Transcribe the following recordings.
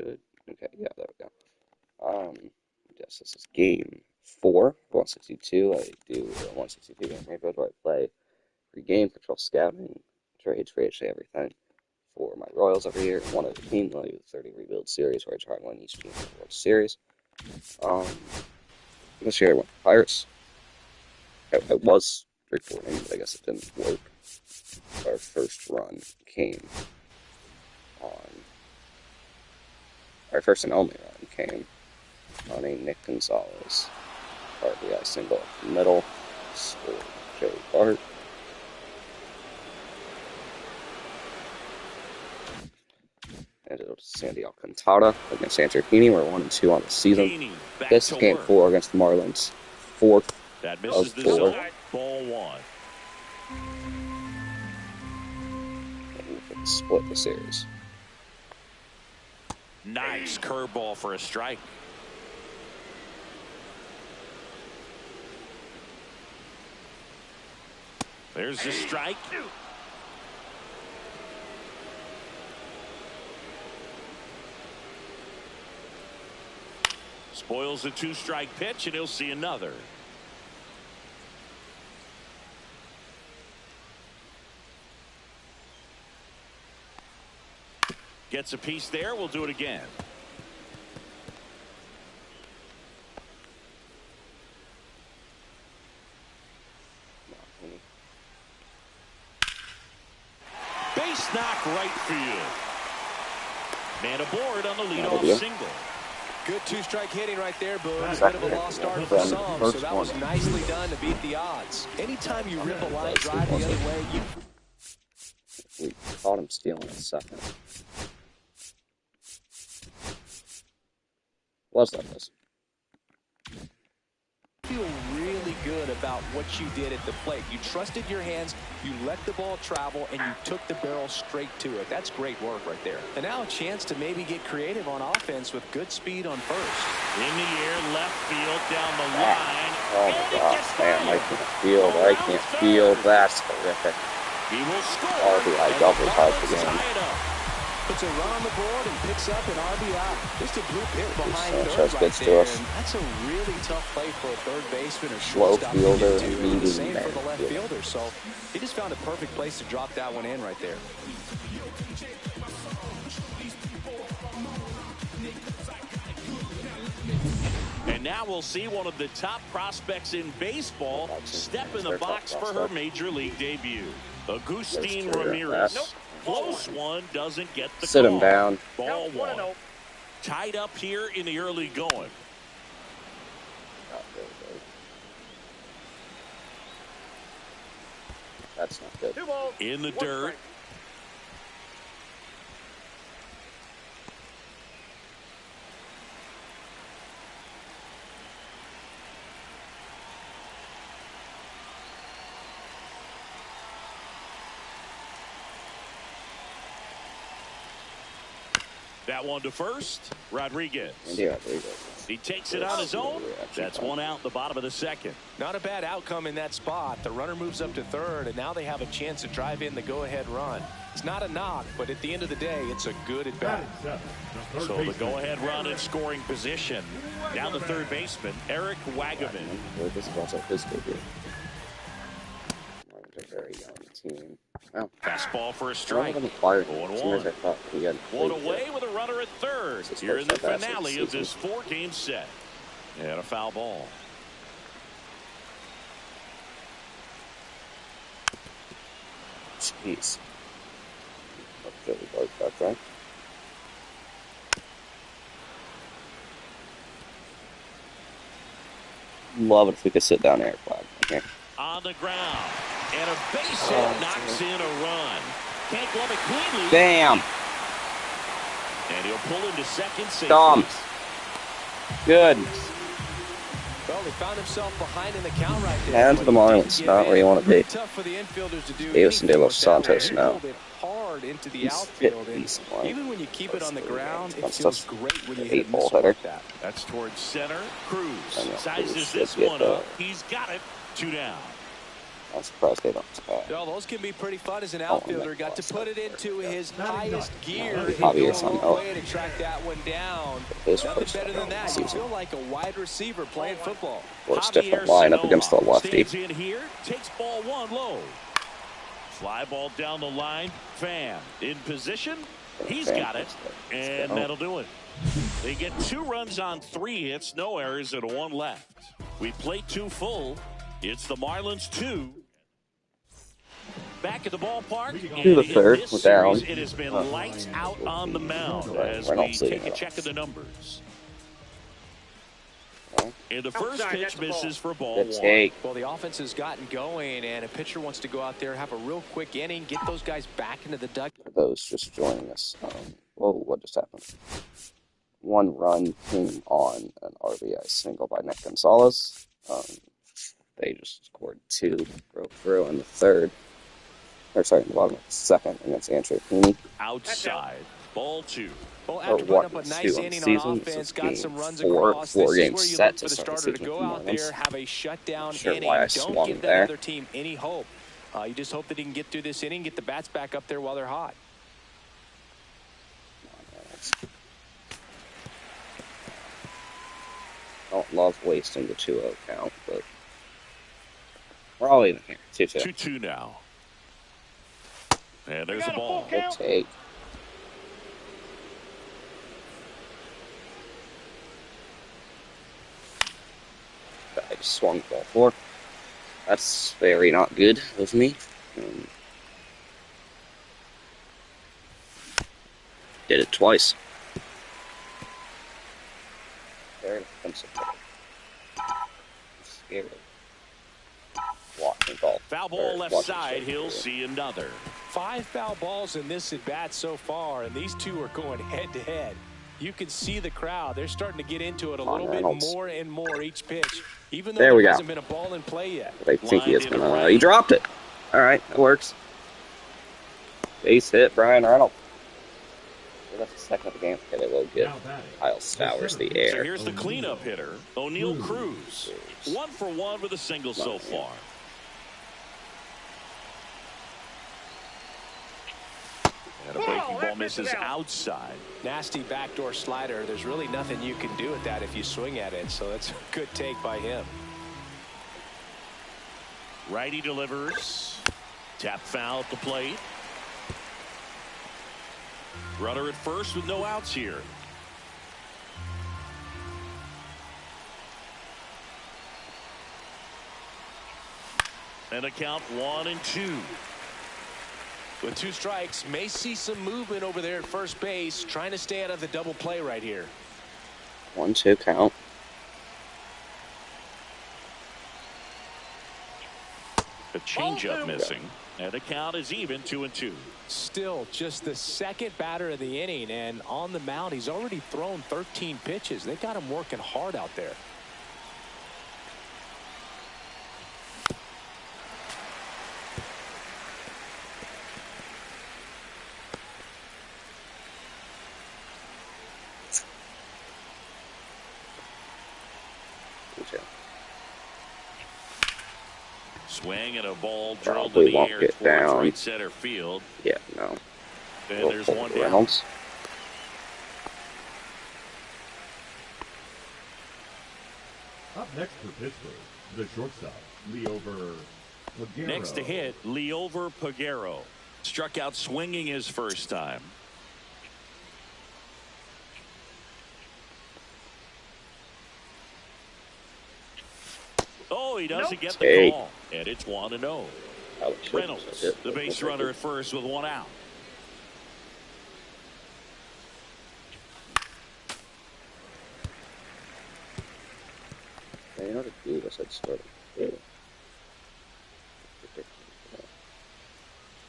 should. Okay, yeah, there we go. Yes, this is game 4, 162. I do a 162 game neighborhood where I play free game, control scouting, trades for HA everything for my Royals every year. One of the team, like the 30 rebuild series where I try and win each team in the World Series. This year I went to Pirates. I was recording, but I guess it didn't work. Our first run came on. Our first and only run came on a Nick Gonzalez RBI single up the middle. Scored Joey Bart. And it was Sandy Alcantara against Andrew Heaney. We're 1-2 on the season. This is game 4 against the Marlins. 4th that of 4. Ball 1. And we split the series. Nice curveball for a strike. There's the strike. Spoils the 2-strike pitch, and he'll see another. Gets a piece there. We'll do it again. Base knock right field. Man aboard on the leadoff single. Good 2-strike hitting right there, Boone. A bit of a lost start for some, so that was nicely done to beat the odds. Anytime you rip a line drive the other way, We caught him stealing a second. Was that this? Feel really good about what you did at the plate. You trusted your hands, you let the ball travel, and you took the barrel straight to it. That's great work right there. And now a chance to maybe get creative on offense with good speed on first. In the air, left field, down the line. Oh my gosh, man, I can't field. That's horrific. He will score. RBI double tied the game. Puts a run on the board and picks up an RBI. Just a blue hit behind Sanchez third gets right to there. us. And that's a really tough play for a third baseman or Slow shortstop. fielder, The leading same man. for the left fielder. So he just found a perfect place to drop that one in right there. And now we'll see one of the top prospects in baseball step in the box for her major league debut. Agustin Ramirez. Nope. Close one, doesn't get the Sit call. him down. Ball 1. Tied up here in the early going. That's not good. In the dirt. That one to first. Rodriguez. He takes it on his own. That's one out in the bottom of the second. Not a bad outcome in that spot. The runner moves up to third, and now they have a chance to drive in the go-ahead run. It's not a knock, but at the end of the day, it's a good at-bat. So the go-ahead run in scoring position. Now the third baseman, Eric Wagaman. This is also his debut. Marlins are very young team. Well, fastball for a strike. 1-1. One away with a runner at third. Here in the finale of this 4-game set. And a foul ball. Jeez. Joey Bart back right. Love it if we could sit down Eric Wagaman here. On the ground. And a base hit knocks in a run. Can't glove it cleanly. Damn. And he'll pull into second safely. Dumb. Good. Well, he found himself behind in the count right there. And to the Marlins, not where you want to be. Tough for the infielders to do. Davis and De Los Santos now. Hard into the outfield. And even when you keep it on the ground, it feels great when you hit a missile like that. That's towards center. Cruz sizes this one up. He's got it. 2 down. I'm surprised they don't. Well, those can be pretty fun as an outfielder. Got to put it into his highest gear and Obvious, go a I long know. way to track that one down. His Nothing first better than that. You season. feel like a wide receiver playing football. Works different line up against the lefty. Stands in here, takes ball one low. Fly ball down the line. Pham in position. He's got it, and that'll do it. They get 2 runs on 3 hits, no errors, and 1 left. We play 2 full. It's the Marlins 2. Back at the ballpark. To the third, this we're down. series, it has been lights out on the mound as we take a check of the numbers. And the first pitch misses for ball 1. Well, the offense has gotten going, and a pitcher wants to go out there, have a real quick inning, get those guys back into the dugout. For those just joining us, whoa, what just happened? 1 run came on an RBI single by Nick Gonzalez. They just scored 2, broke through in the third. Or sorry, in the bottom of the second against Andrew Heaney. Outside, ball 2. Well, after putting up a nice inning on offense, got some runs across, four this games is set where you look to for the start starter to go out there, have a shutdown inning. Don't give the other team any hope. You just hope that he can get through this inning, get the bats back up there while they're hot. Don't love wasting the 2-0 count, but we're all even here. 2-2. 2-2 now. And there's a ball. Good take. I just swung ball 4. That's very not good of me. Did it twice. Very defensive. Scared. Walking ball. Foul ball left side. He'll see another. 5 foul balls in this at bat so far, and these two are going head to head. You can see the crowd. They're starting to get into it a little bit more and more each pitch, even though there hasn't been a ball in play yet. I think he is gonna. He dropped it. All right, that works. Base hit, Brian Reynolds. That's the second of the game. Okay, they will get Kyle Stowers the air. So here's the cleanup hitter, O'Neal Cruz. 1 for 1 with a single so far. And a breaking ball misses outside. Nasty backdoor slider. There's really nothing you can do with that if you swing at it. So that's a good take by him. Righty delivers. Tap foul at the plate. Runner at first with no outs here. And a count 1-2. With 2 strikes, may see some movement over there at first base, trying to stay out of the double play right here. 1-2 count. A changeup missing. And the count is even 2-2. Still just the second batter of the inning, and on the mound, he's already thrown 13 pitches. They got him working hard out there. Swing and a ball drilled to the air towards right center field. Yeah, no. And there's one down. Reynolds. Up next for Pittsburgh, the shortstop, Liover Peguero. Next to hit, Liover Peguero. Struck out swinging his first time. Oh, he doesn't get the call. And it's 1-0. Reynolds, the base runner at first with 1 out. You know what to do? I said start.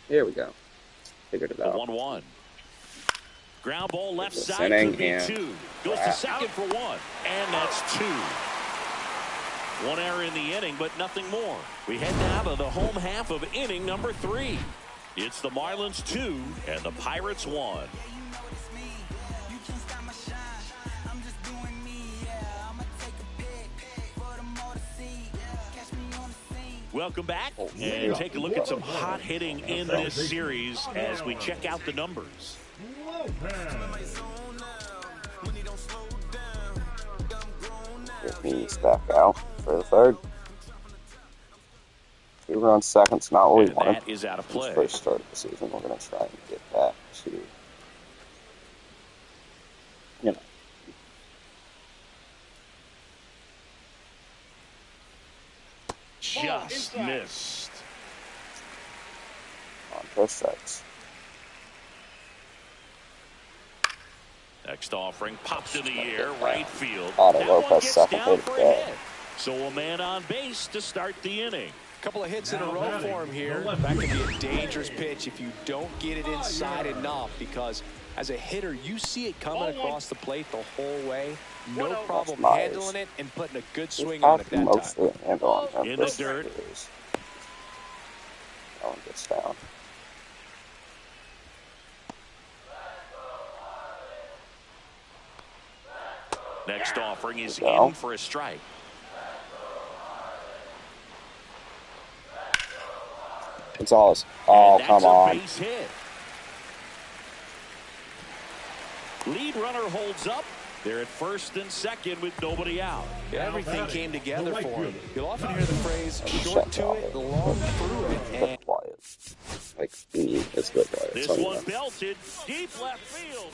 Here we go. Figured it out. 1-1. Ground ball left side to be 2. Goes to second for 1. And that's 2. 1 error in the inning, but nothing more. We head now to the home half of inning number 3. It's the Marlins 2 and the Pirates 1. Welcome back, and take a look at some hot hitting in this series as we check out the numbers. He's back out for the third. 2 runs, seconds, not what we wanted. That is out of play. First start of the season, we're going to try and get back to, you know. Just missed. On both sides. Next offering popped in the air, right field. Otto That Lopez, one gets second down hit for of a the day. hit. So a man on base to start the inning. Couple of hits in a row for him here. That could be a dangerous pitch if you don't get it inside enough, because as a hitter, you see it coming across the plate the whole way. No problem handling it and putting a good swing on it that time. In the dirt. That one gets down. Next offering is in for a strike. Gonzalez. Oh, come on. Base hit. Lead runner holds up. They're at first and second with nobody out. Yeah, everything came together for him. You'll often hear the phrase, short to it, long through it. And Quiet. Like, it's good quiet. This one belted deep left field.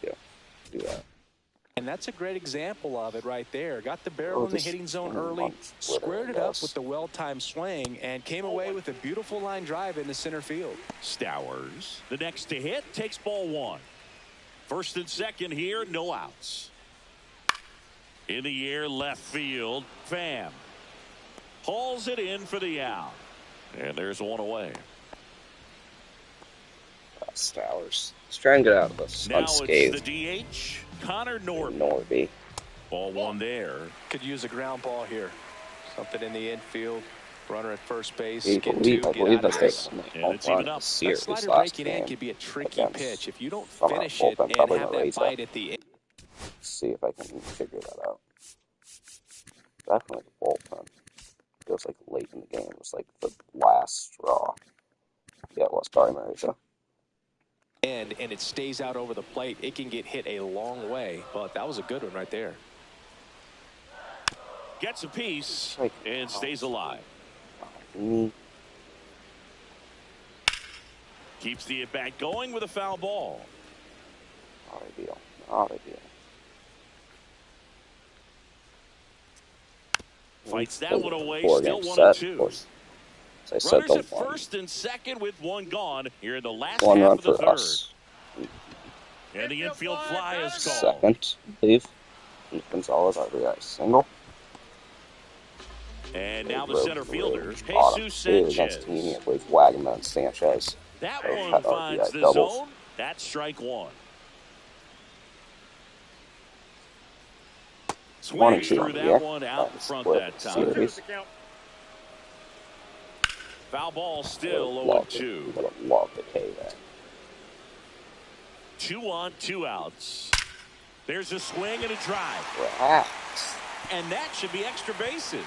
Yeah, do that. And that's a great example of it right there. Got the barrel in the hitting zone early, squared it up with the well-timed swing, and came away with a beautiful line drive into center field. Stowers, the next to hit, takes ball one. First and second here, no outs. In the air, left field, Pham hauls it in for the out. And there's one away. Stowers. Let's try and get out of this Now unscathed. it's the DH, Connor Norby. Norby. Ball one there. Could use a ground ball here. Something in the infield. Runner at first base. I Get two, believe get out that's of this. And it's even up. That Series slider last breaking in game could be a tricky against pitch. If you don't from our finish it bullpen, and probably have gonna that raise bite up. at the end. See if I can figure that out. Definitely the bullpen. Feels like late in the game. It was like the last straw. Yeah, it was probably Mariza. And it stays out over the plate. It can get hit a long way, but that was a good one right there. Gets a piece and stays alive. Keeps the at-bat going with a foul ball. Not ideal. Not ideal. Fights that one away. Still 1-2. As I said, Runners don't at want first and second with one gone here in the last one half run of the for third. us. And the infield fly is called. Second, I believe. Gonzalez RBI single. And now the center fielder, Bottom Jesus two Sanchez. against Heaney, I believe Wagner and Sanchez. That Both one had finds RBI the doubles. zone. That's strike one. Swings through that one out front that time. Series. Foul ball still Love 0-2. Love the K there. 2 on, 2 outs. There's a swing and a drive. Relax. And that should be extra bases.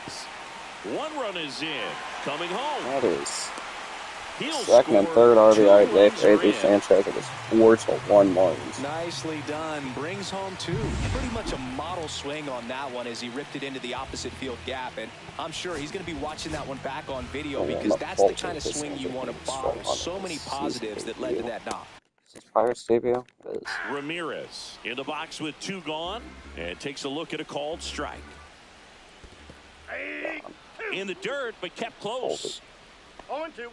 1 run is in. Coming home. That is He'll second and score. third 2 RBI today runs for are Jesus in. Sanchez. It was 4-1 Marlins. Nicely done. Brings home 2. Pretty much a model swing on that one as he ripped it into the opposite field gap. And I'm sure he's going to be watching that one back on video because that's the kind of swing you want to bottle. So many positives that led to that knock. Is this Pirates debut? It is. Ramirez in the box with 2 gone and takes a look at a called strike. In the dirt, but kept close. 0-2.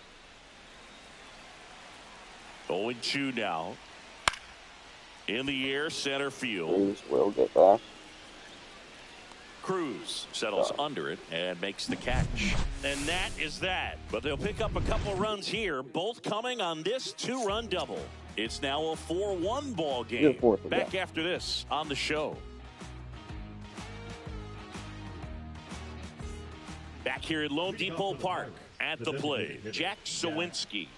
0-2 now. In the air, center field. Cruz will get back. Cruz settles under it and makes the catch. And that is that. But they'll pick up a couple runs here, both coming on this 2-run double. It's now a 4-1 ball game. Back after this on the show. Back here at Lone Depot Park at the plate, Jack Suwinski.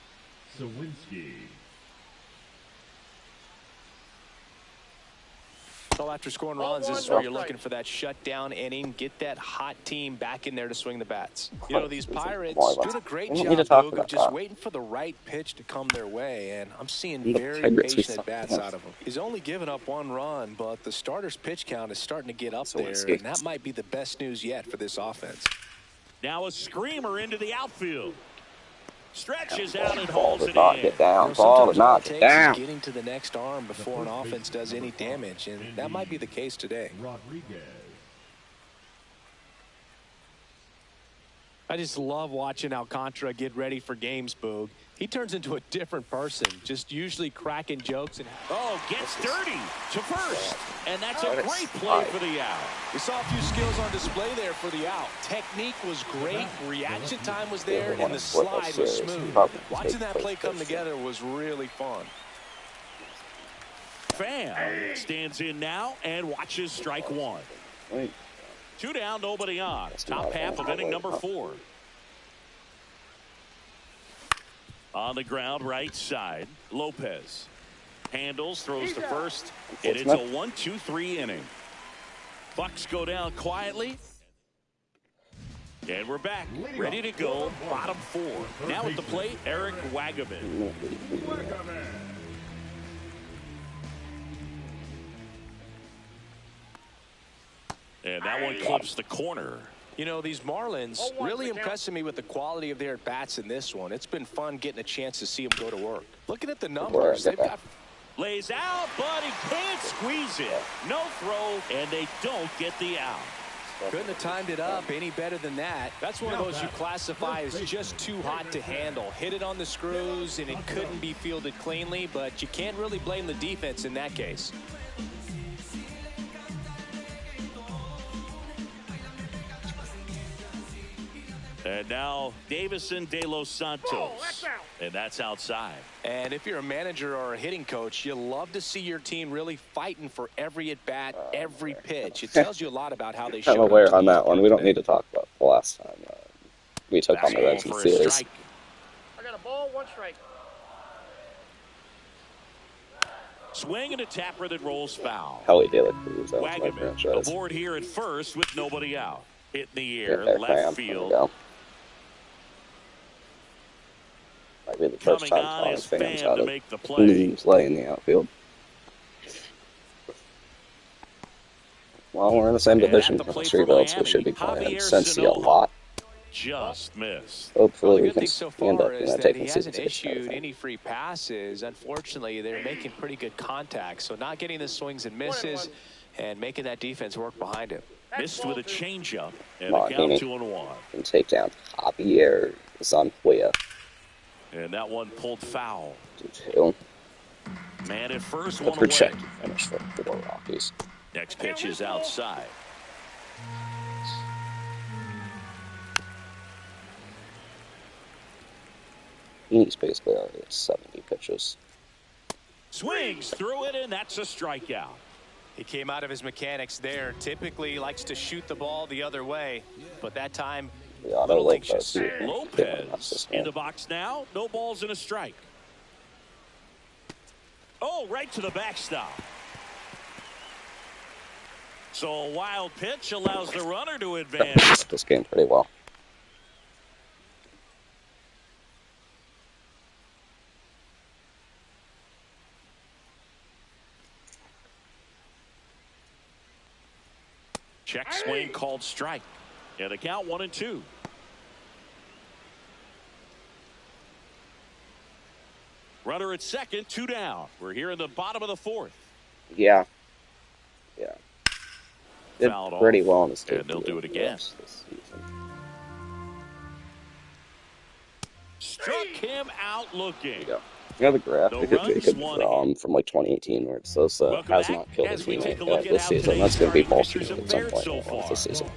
Well, after scoring runs, this is where you're looking for that shutdown inning, get that hot team back in there to swing the bats. You know, these Pirates doing a great job, Boog, of just waiting for the right pitch to come their way, and I'm seeing very patient at-bats out of him. He's only given up 1 run, but the starter's pitch count is starting to get up there, and that might be the best news yet for this offense. Now a screamer into the outfield. Stretches out and Ball holds did it not in. get down. Ball did not get down. Getting to the next arm before an offense does any damage, and that might be the case today. Rodriguez. I just love watching Alcantara get ready for games, Boog. He turns into a different person, just usually cracking jokes. And gets dirty to first. And that's a great play for the out. We saw a few skills on display there for the out. Technique was great, reaction time was there, and the slide was smooth. Watching that play come together was really fun. Pham stands in now and watches strike 1. 2 down, nobody on. Top half of inning number 4. On the ground, right side, Lopez handles, throws to first, and it's a 1-2-3 inning. Bucks go down quietly, and we're back, ready to go. Bottom 4. Now at the plate, Eric Wagaman. And that one clips the corner. You know, these Marlins really impressing me with the quality of their at-bats in this one. It's been fun getting a chance to see them go to work. Looking at the numbers, they've got... Lays out, but he can't squeeze it. No throw, and they don't get the out. Couldn't have timed it up any better than that. That's one of those you classify as just too hot to handle. Hit it on the screws, and it couldn't be fielded cleanly, but you can't really blame the defense in that case. And now Davison De Los Santos. And that's outside. And if you're a manager or a hitting coach, you love to see your team really fighting for every at-bat, every pitch. It tells you a lot about how they show. I'm aware on that one. We don't need to talk about the last time we took on the Reds in the series. I got a ball, 1 strike. Swing and a tapper that rolls foul. Helly De La Cruz. That was my franchise. Aboard here at first with nobody out. Hit in the air, left field. Might be the first time Thomas Pham's had a clean play in the outfield. Well, we're in the same division for the Street Reds. We should be playing Cincy a lot. Just missed. Hopefully we can so end up taking he hasn't issued any free passes. Unfortunately, they're making pretty good contact. So not getting the swings and misses and making that defense work behind him. Missed with a changeup and a count 2-1. And take down Javier Zanquilla. And that one pulled foul. 2-2. Man at first, one away. Projected finish for the Rockies. Next pitch is outside. He's basically already at 70 pitches. Swings through it, and that's a strikeout. He came out of his mechanics there. Typically likes to shoot the ball the other way, but that time a little anxious. Lopez in the box now. No balls and a strike. Oh, right to the backstop. So a wild pitch allows the runner to advance. This game pretty well. Check swing called strike. And the count 1-2. Runner at second, 2 down. We're here in the bottom of the 4th. Yeah. Did pretty well in the state. And they'll do it again. This season. Struck him out looking. Yeah, the graphic of Jacob Degrom from like 2018 where it says has not killed a teammate this season. That's going to be bolstered at some point this season.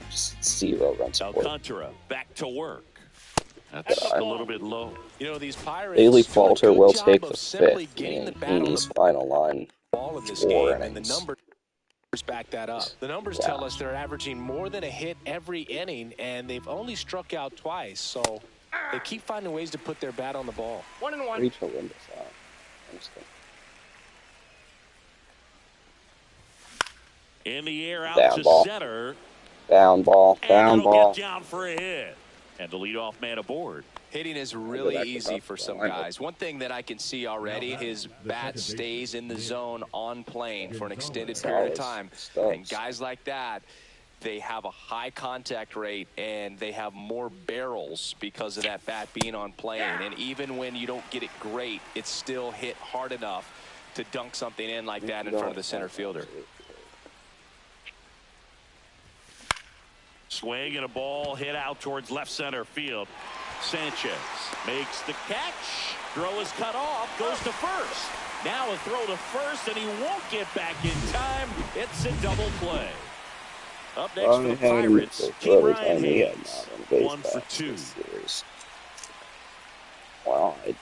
Just 0 run support. Alcantara back to work. That's a little bit low. You know, these Pirates. Bailey Falter will take the 5th in Heaney's final line. Ball in this game, and the numbers back that up. The numbers tell us they're averaging more than a hit every inning, and they've only struck out twice. So they keep finding ways to put their bat on the ball. 1-1. Reach a win this out. In the air out Down to ball. center. Down ball. And Down it'll ball. get down for a hit. And the leadoff man aboard. Hitting is really easy for some guys. One thing that I can see already, his bat stays in the zone on plane for an extended period of time. And guys like that, they have a high contact rate and they have more barrels because of that bat being on plane. And even when you don't get it great, it's still hit hard enough to dunk something in like that in front of the center fielder. Swing and a ball hit out towards left center field. Sanchez makes the catch. Throw is cut off. Goes to first. Now a throw to first, and he won't get back in time. It's a double play. Up next for the Pirates, Ke'Bryan Hayes. 1 for 2. Wow, I'd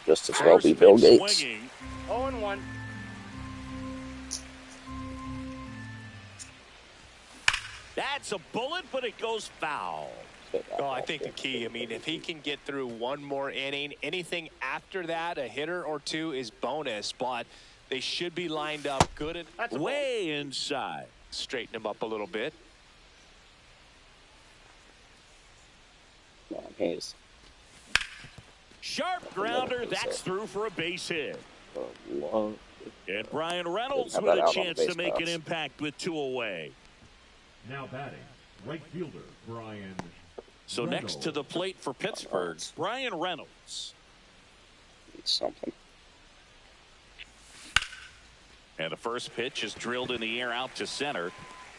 just as well be Bill Gates. Swinging. 0-1. That's a bullet, but it goes foul. Oh, I think the key, I mean, if he can get through one more inning, anything after that, a hitter or two is bonus, but they should be lined up good and way inside. Straighten him up a little bit. Come on, Hayes. Sharp grounder, that's through for a base hit. Oh, And Bryan Reynolds with a chance to make an impact with 2 away. Now batting, right fielder Bryan. So next to the plate for Pittsburgh, Bryan Reynolds. Need something. And the first pitch is drilled in the air out to center.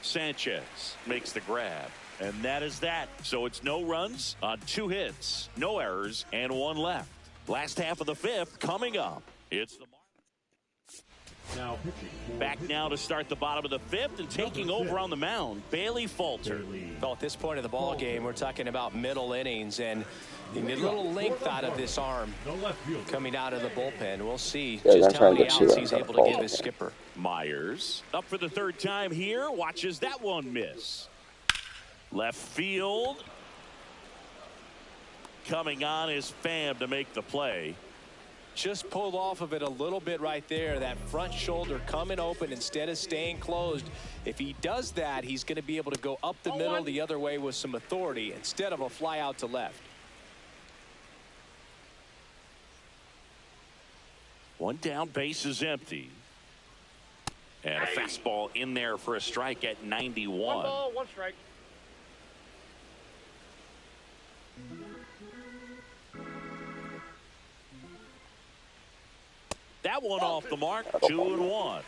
Sanchez makes the grab. And that is that. So it's no runs on 2 hits, no errors, and 1 left. Last half of the 5th coming up. It's the Now pitching. back now to start the bottom of the 5th and taking over on the mound, Bailey Falter. Well, at this point of the ball game, we're talking about middle innings, and you need a little length out of this arm coming out of the bullpen. We'll see just how many outs he's able to give his skipper. Myers up for the 3rd time here, watches that one miss. Left field. Coming on is Pham to make the play. Just pulled off of it a little bit right there. That front shoulder coming open instead of staying closed. If he does that, he's going to be able to go up the middle the other way with some authority instead of a fly out to left. 1 down, base is empty. And a fastball in there for a strike at 91. 1 ball, 1 strike. That one off the mark, 2-1.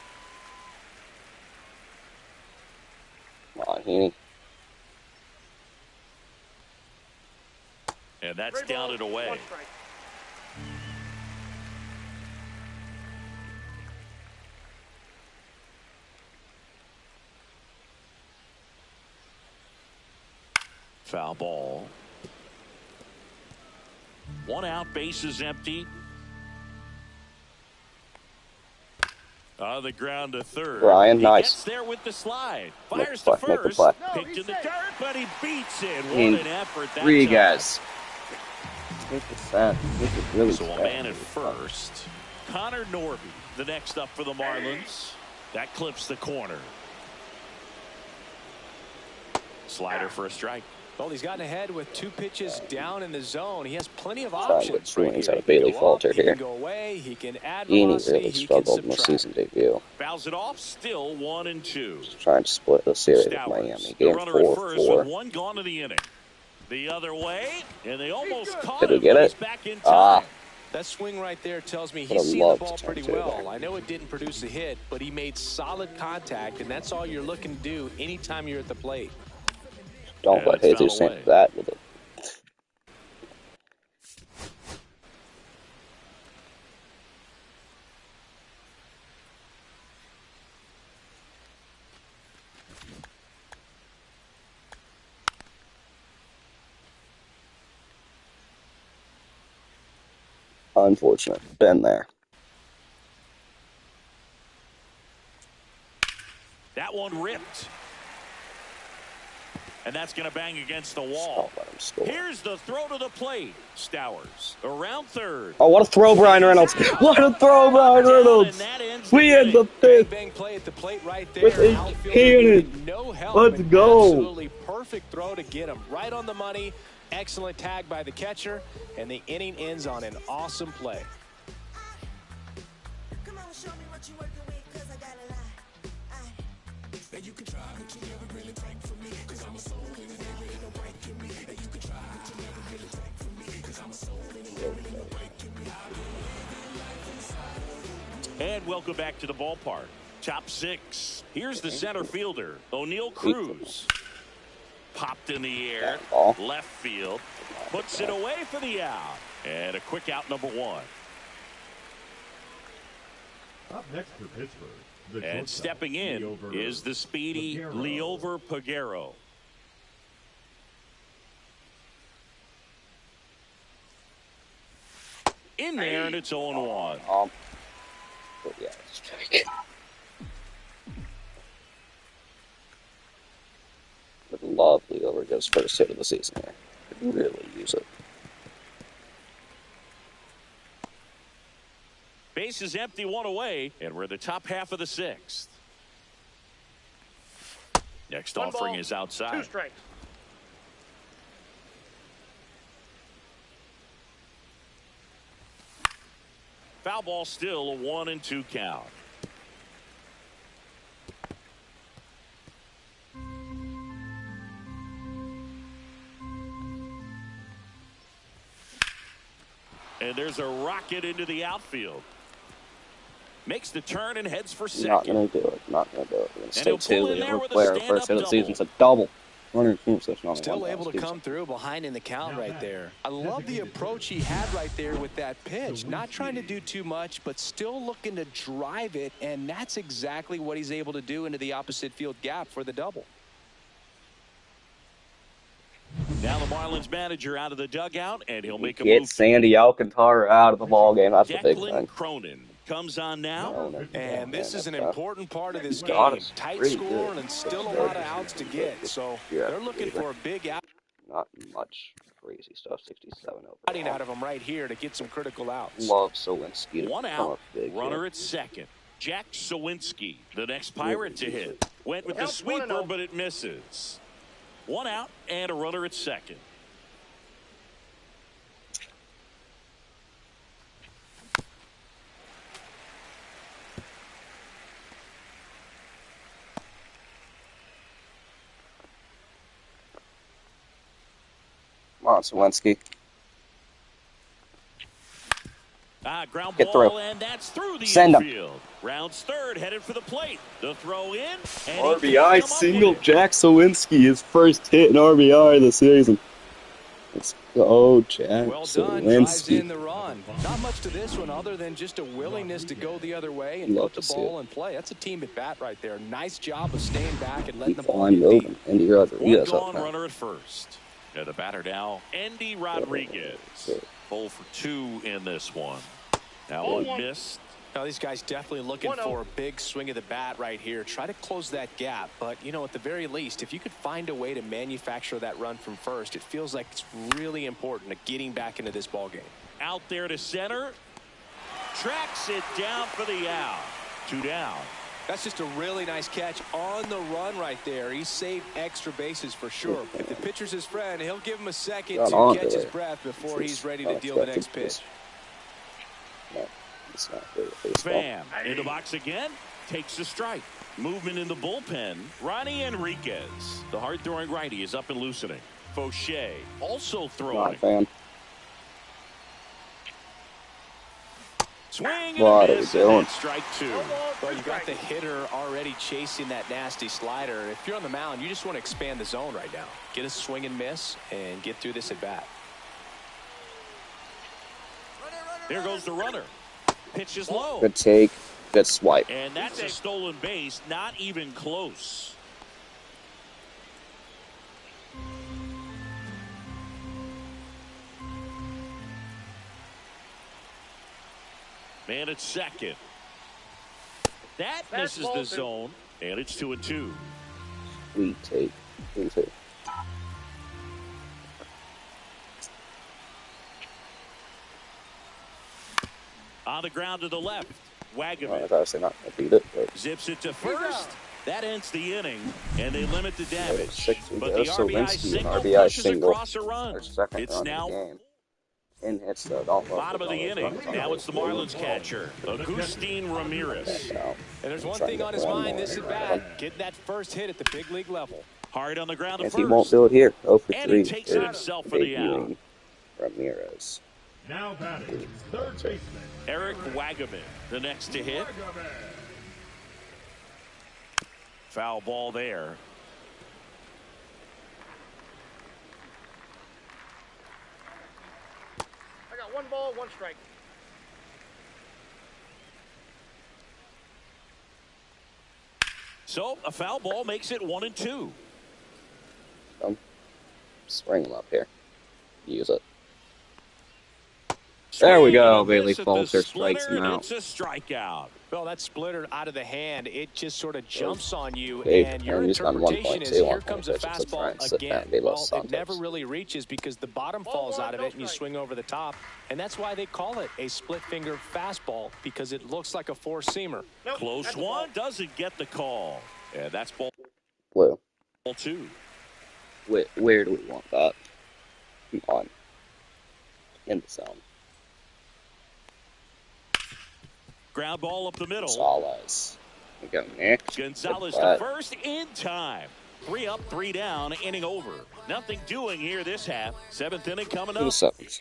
Come on, Heaney. And that's down and away. 1 strike. Foul ball. 1 out, base is empty. On the ground to 3rd. Bryan, nice. Gets there with the slide. Make Fires the to play, make the first. play. Picked in the dirt, but he beats it. What In an effort that 3 time. guys. This is sad. This is really So sad. a man at first. Connor Norby, the next up for the Marlins. That clips the corner. Slider for a strike. Well, he's gotten ahead with 2 pitches down in the zone. He has plenty of Trying to options. get swings Right out of Bailey Falter He here. can go away. He can add Heaney velocity. really He can struggled in the subtract. season debut. Fouls it off. Still 1-2. Just trying to split the series with Stowers, Miami. the Game runner at first 4-4. with 1 gone in the inning. The other way, and they almost caught Did we him. get But it? he's back in time. Ah. That swing right there tells me Would've he's seen the loved ball to pretty turn to well. there. I know it didn't produce a hit, but he made solid contact, and that's all you're looking to do anytime you're at the plate. Don't And let it's Jesus foul say away. that with it. Unfortunate. Been there. That one ripped. And that's going to bang against the wall. Don't let him score. Here's the throw to the plate. Stowers around 3rd. Oh, what a throw, Bryan Reynolds. What a throw, Bryan And Reynolds. that ends We had the Bang, fifth bang play at the plate right there. with a Outfielder cannon. needed no help. Let's and go. Absolutely perfect throw to get him right on the money. Excellent tag by the catcher, and the inning ends on an awesome play. Come on, show me what you working with, 'cause I got a lot. And you can try, but you never really take from me, 'cause I'm a soul and it ain't really no break in me. And you can try, but you never really take from me, 'cause I'm a soul and it ain't really no break in me. And welcome back to the ballpark. Top six. Here's the center fielder, O'Neal Cruz. Popped in the air, left field, puts it away for the out. And a quick out, number one. Up next for Pittsburgh. The And shortstop, stepping in Liover is the speedy Peguero. Liover Peguero. In there, and it's 0-1. But yeah, strike. Would love Liover goes first hit of the season here. Could really use it. Base is empty, one away, and we're in the top half of the sixth. Next One offering ball, is outside. 2 strikes. Foul ball still, a 1-2 count. And there's a rocket into the outfield. Makes the turn and heads for second. Not gonna do it. Not gonna do it. We're gonna stay he'll pull two. in there Liover with a player stand-up first hit of the season. double. It's a double. Runner in field position on Still one able to pass. come through behind in the count right there. I love the approach he had right there with that pitch. Not trying to do too much, but still looking to drive it, and that's exactly what he's able to do into the opposite field gap for the double. Now the Marlins manager out of the dugout, and he'll make a Get move. Sandy Alcantara out of the ball game. That's the big Declan thing. Cronin comes on now. And this is an important part of this game. Honest, Tight pretty score good. and still a lot of outs to get. So they're looking for a big Not much crazy stuff. 67 outing overall. out of him right here to get some critical outs. Love Sawinski to One come out, up big. runner at second. Jack Sawinski, the next Pirate to hit. Went with the Counts sweeper, 1-0. but it misses. One out and a runner at second. Come on, Sawinski. Ground Get ball, through. and that's through the Send 'em. infield. Rounds third, headed for the plate. The throw in. And he can't RBI come up single. with it. Jack Sawinski, his first hit in RBI of the season. Let's go, Jack Well done, drives in Sawinski. the run. Not much to this one other than just a willingness to go the other way and Love put the to see ball it. in play. That's a team at bat right there. Nice job of staying back and letting the Keep ball on get deep. moving. Andy One Rodriguez up gone, now. runner at first. And the batter now, Andy Rodriguez. 0 for 2 in this one. Now Ball one one. missed. Now these guys definitely looking 1-0. for a big swing of the bat right here. Try to close that gap. But, you know, at the very least, if you could find a way to manufacture that run from first, it feels like it's really important to getting back into this ball game. Out there to center. Tracks it down for the out. 2 down. That's just a really nice catch on the run right there. He saved extra bases for sure. If the pitcher's his friend, he'll give him a second Got to onto catch his it. breath before It's he's ready to deal the next pitch. No, it's not good at baseball. Pham in the box again. Takes the strike. Movement in the bullpen. Ronnie Enriquez. The hard-throwing righty is up and loosening. Fauché also Come on, throwing. fam. Swing and What a are we miss, doing? and strike 2. No ball, Well, 2 you got the strikes. hitter already chasing that nasty slider. If you're on the mound, you just want to expand the zone right now. Get a swing and miss and get through this at bat. There goes the runner. Pitch is low. Good take. Good swipe. And that's a stolen base. Not even close. Man at second. That That's misses ball the 2. zone. And it's 2-2. Sweet take. Sweet take. On the ground to the left. Well, Wagaman it's obviously not going to beat it, but zips it to first. That ends the inning, and they limit the damage. 6 we But go. the So RBI Linsky, an single RBI pushes single, across a run. our second It's run now of the game. In hits, though. Don't love bottom of the those inning. runs on Now base. it's the Marlins catcher, Agustin Ramirez. No. And there's one Trying thing to on his run mind more. this at bat, getting that first hit at the big league level. Hard on the ground to And first. he won't do it here. 0 for And 3. he takes it himself for the out. Debuting Ramirez. Now batting, third baseman. Eric Wagaman, the next to hit. Foul ball there. I got 1 ball, 1 strike. So a foul ball makes it 1-2. Swing him up here. Use it. There we go. Swing and a Bailey miss at the Falter strikes splitter, him out. It's a strikeout. Well, that splitter out of the hand, it just sort of jumps on you, Dave, and your and he's on interpretation is 1.2 here on comes a pitches to try and fastball sit down again. De Los Well, it Santos. never really reaches because the bottom falls out of it and you swing over the top, and that's why they call it a split finger fastball, because it looks like a four-seamer. Nope, Close that's a one, ball. doesn't get the call. Yeah, that's ball Blue. 2. Where do we want that? Come on. In the zone. Ground ball up the middle. Gonzalez. We go next. Gonzalez to first in time. 3 up, 3 down, inning over. Nothing doing here this half. 7th inning coming To the up. sevens.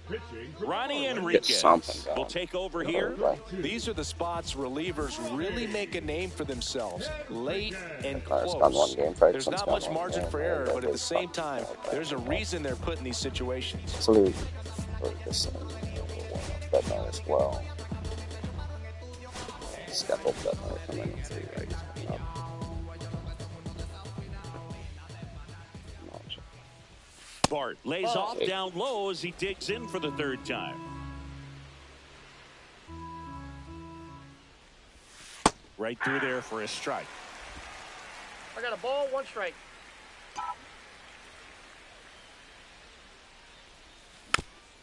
Pitching for the Ronnie Marlins. Enriquez Get something going. will take over here. These are the spots relievers really make a name for themselves, late and Fire's gone close. 1 game, Frank's There's gone not 1 much margin game, for and error, but at the his same puck time, is there's a reason they're put in these situations. Salute for this Bednar as well. Step up Bednar coming in 3 right. Coming up. Bart lays off down low as he digs in for the 3rd time. Right through there for a strike. I got a ball, 1 strike.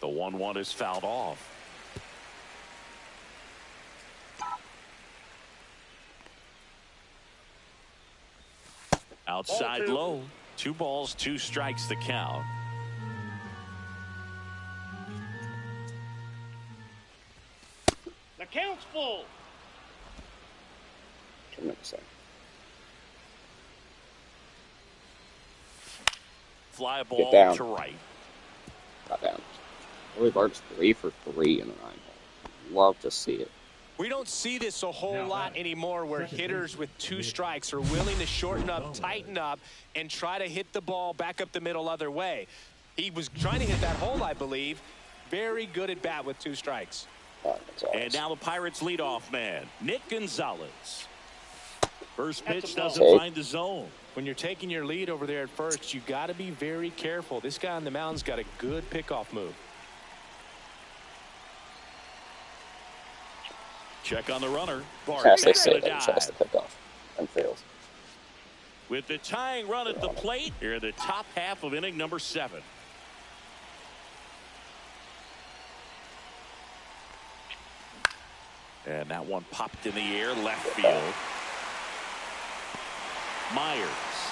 The 1-1 is fouled off. Outside Ball 2. low. 2 balls, 2 strikes the count. The count's full. Tremendous. Fly ball down. to right. Got down. Really Bart's 3 for 3 in the 9 hole. Love to see it. We don't see this a whole lot anymore where hitters with 2 strikes are willing to shorten up, tighten up, and try to hit the ball back up the middle other way. He was trying to hit that hole, I believe. Very good at bat with 2 strikes. And now the Pirates leadoff man, Nick Gonzalez. First That's pitch a ball. doesn't find the zone. When you're taking your lead over there at first, you got to be very careful. This guy on the mound's got a good pickoff move. Check on the runner. Bart Yes, they makes say the that he tries to dive. pick off and fails. With the tying run at the plate, here in the top half of inning number 7. And that one popped in the air, left field. Myers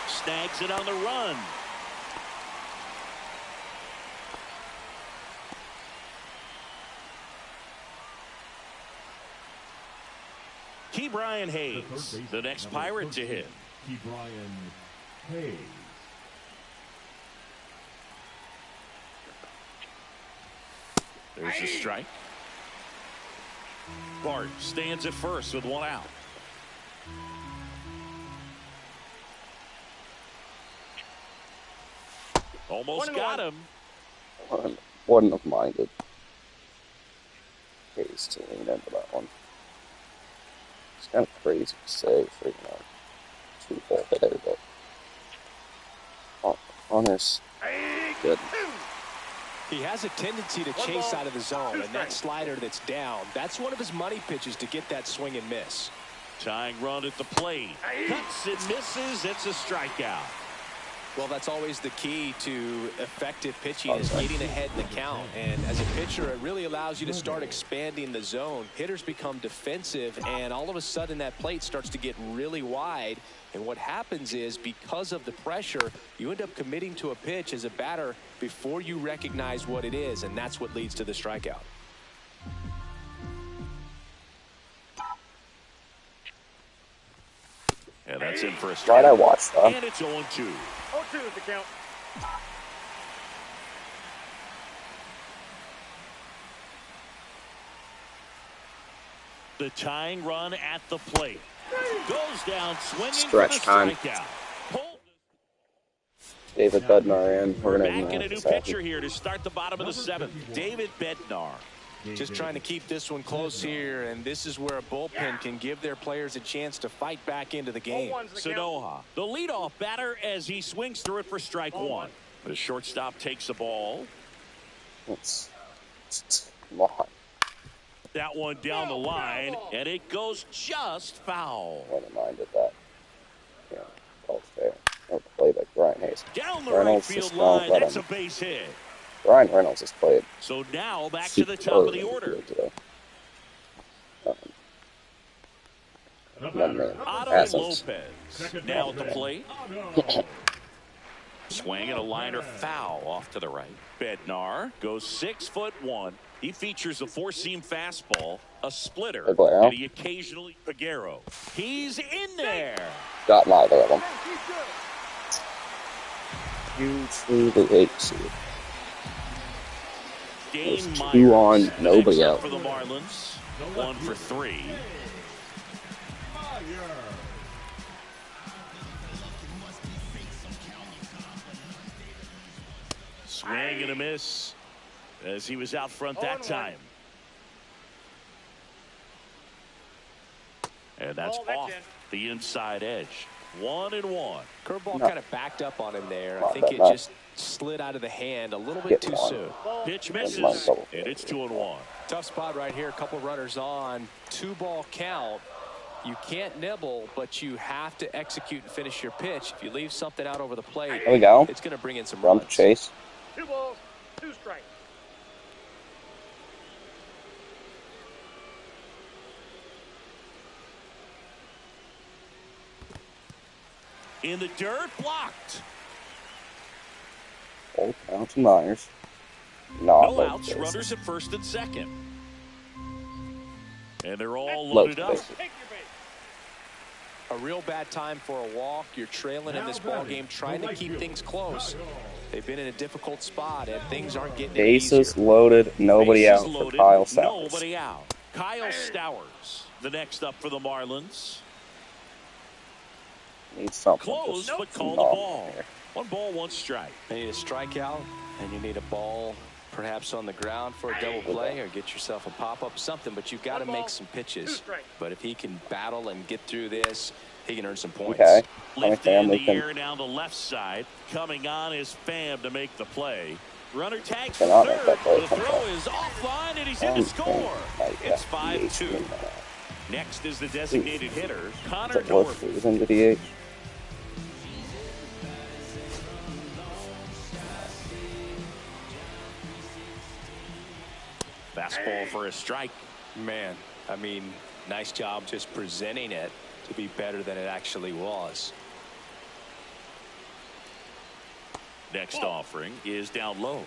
snags it on the run. Key Brian Hayes, the next Pirate to hit. Key Brian Hayes. There's a strike. Bart stands at first with 1 out. Almost got him. Wouldn't have minded Hayes to lean into that one. It's kind of crazy to say for, 2-hole hitter, but honest, good. He has a tendency to chase out of the zone, and that slider that's down, that's one of his money pitches to get that swing and miss. Tying run at the plate. Cuts and misses. It's a strikeout. Well, that's always the key to effective pitching is getting ahead in the count. And as a pitcher, it really allows you to start expanding the zone. Hitters become defensive, and all of a sudden that plate starts to get really wide. And what happens is because of the pressure, you end up committing to a pitch as a batter before you recognize what it is, and that's what leads to the strikeout. And that's in for a strike. Right, I watched that. And it's 0-2. 0-2 is the count. The tying run at the plate. Goes down swinging Stretch for the time. strikeout. David Bednar in. We're Back going in a to new pitcher here to start the bottom of the 7th. David Bednar. Just trying to keep this one close here, and this is where a bullpen can give their players a chance to fight back into the game. 0-1's the count. Sanoha, the leadoff batter as he swings through it for strike 1. The shortstop takes the ball. Come on. That one down the line, and it goes just foul. I wouldn't mind that. Yeah, called fair. No play by Brian Hayes. Down the Reynolds right just field won't line, let that's a him. base hit. Brian Reynolds has played. So now back to the top of the order. Today. The Then batter, Otto Assets. Lopez now at the plate. Swing and a liner foul off to the right. Bednar goes 6'1". He features a four-seam fastball, a splitter, Good boy, Al. and he occasionally Pagero. He's in there. Got neither of them. He's good. You truly hate to see it. Dane There's Myers two on, nobody next up out. for the Marlins. 1 for 3. Swing and a miss as he was out front that 0-1. time. And that's Ball, that's off in. the inside edge. 1-1. Curveball No. kind of backed up on him there. I Not think that it bad. just slid out of the hand a little bit Get too one. soon. Ball. Pitch Mine's misses, double. and it's 2-1. Tough spot right here. A couple runners on. 2-ball count. You can't nibble, but you have to execute and finish your pitch. If you leave something out over the plate, There we go. it's going to bring in some Rump runs. chase. 2 balls, 2 strikes. In the dirt, blocked. Old count to Myers. Not No load outs, bases. runners at first and second. And they're all Load loaded up. bases. Take your base. A real bad time for a walk. You're trailing in this ball game, trying to keep things close. They've been in a difficult spot, and things aren't getting any Bases easier. loaded. Nobody Bases out for loaded, Kyle Sowers. nobody out. Kyle Stowers, the next up for the Marlins. Needs something. Close, Just but call the phenomenal ball. here. 1 ball, 1 strike. You need a strikeout, and you need a ball perhaps on the ground for a double play or get yourself a pop-up, something, but you've got to 1 ball, make some 2 pitches. strikes. But if he can battle and get through this, he can earn some points. Okay. Tommy Lifted in Pham, we the can air down the left side. Coming on is Pham to make the play. Runner tags for Cannot make third. that play. The throw is offline, and he's in to score. It's 5-2. Next is the designated hitter, Connor Is it worth Norby. losing to DH? Fastball for a strike. Man, I mean, nice job just presenting it to be better than it actually was. Next offering is down low.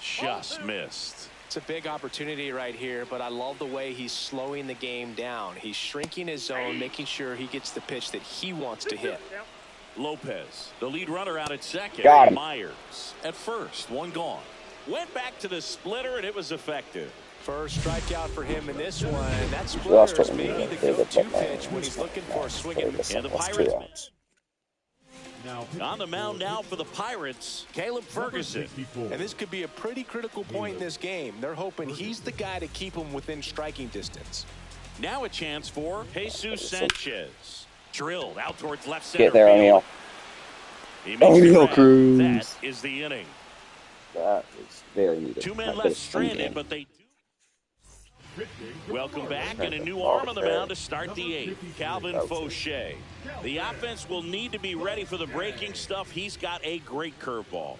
Just missed. It's a big opportunity right here, but I love the way he's slowing the game down. He's shrinking his zone, making sure he gets the pitch that he wants to hit. Count. Lopez, the lead runner out at second. Got him. Myers at first, 1 gone. Went back to the splitter, and it was effective. First strikeout for him in this one. That Lost splitter is it. maybe the David go-to Bednar. pitch when he's looking for a swing and miss. And the That's Pirates 2 man. outs. Now, On the mound now for the Pirates, Caleb Ferguson. And this could be a pretty critical point in this game. They're hoping he's the guy to keep them within striking distance. Now a chance for Jesus Sanchez. Drilled out towards left center Get there, field. O'Neal. He makes O'Neal the grab. Cruz. That is the inning. That is very needed. 2 men That left is some stranded, game. but they do. Welcome back, and a new arm on the mound to start the eighth, Calvin Fauché. The offense will need to be ready for the breaking stuff. He's got a great curveball.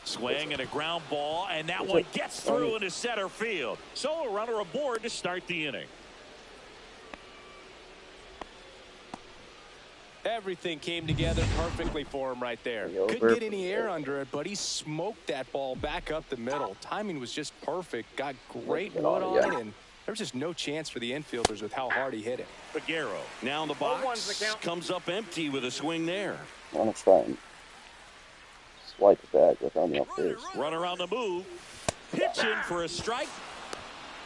Swing and a ground ball, and that one gets through into center field. So a runner aboard to start the inning. Everything came together perfectly for him right there. Couldn't get any air under it, but he smoked that ball back up the middle. Timing was just perfect. Got great wood on it, and there was just no chance for the infielders with how hard he hit it. Figueroa now in the box. Comes up empty with a swing there. I'm going to try and swipe it back with on the first. Runner on the move. Pitching for a strike.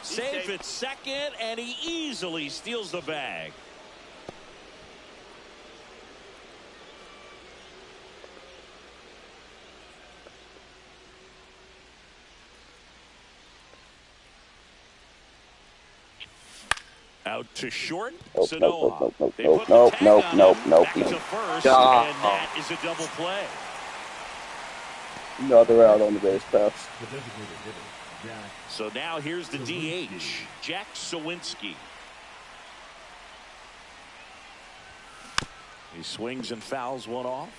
Safe at second, and he easily steals the bag. Out to short. Sanoa. Nope. Back to first, and that is a double play. Another out on the base pass. So now here's the DH, Jack Sawinski. He swings and fouls one off.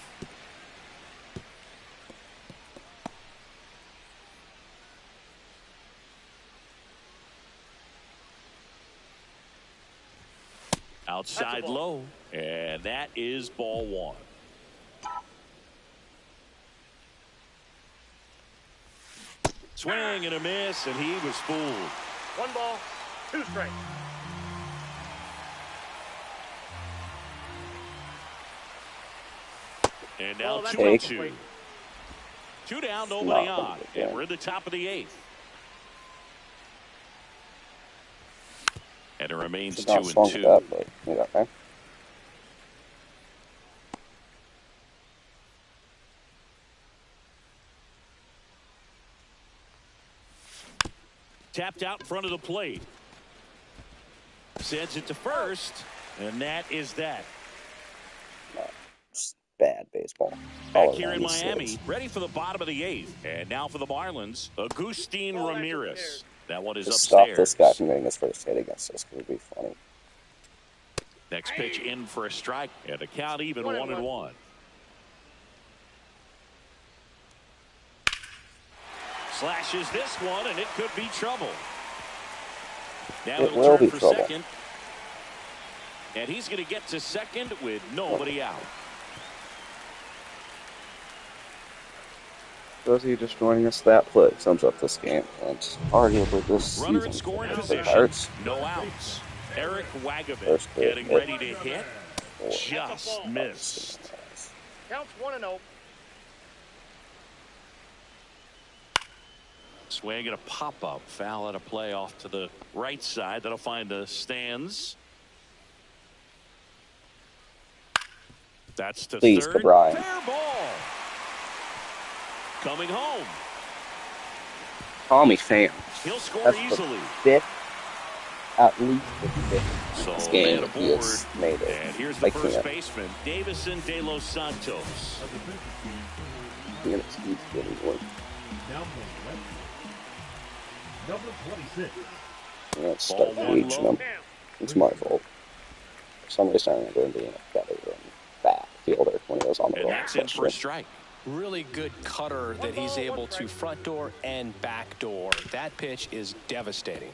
Outside low, and that is ball one. Swing and a miss, and he was fooled. 1 ball, 2 strikes. And now Well, 2-2. 2 down, nobody on, and we're in the top of the 8th. And it remains 2-2. Okay. Tapped out in front of the plate. Sends it to first, and that is that. Bad baseball. Back here in Miami, ready for the bottom of the 8th. And now for the Marlins, Agustin Ramirez. That one is Just upstairs. stop this guy from getting his first hit against us. It would be funny. Next pitch in for a strike, and a count even 1-1. Slashes this one, and it could be trouble. Now It it'll will turn be for trouble. second. And he's going to get to second with nobody out. Those of you just joining us, that play sums up this game. And arguably this Runner season. in scoring The position. Pirates. No outs. Eric Wagabin First pitch, getting hit. ready to hit. Just missed. Counts 1-0. Swing and a pop-up. Foul at a play off to the right side. That'll find the stands. That's to Please, third. Cabri. Fair ball. Coming home. Call me fam. He'll score That's easily. the fifth, at least the fifth. So This game man he aboard. has made it. And here's the I first can't. baseman, Davison De Los Santos. Can't keep getting work. Now playing left field, number 26. Let's start Ball one reaching low. him. It's my fault. For some reason, I remember him being a better back fielder when he was on the And road. that's in for a strike. Really good cutter that he's able to front door and back door. That pitch is devastating.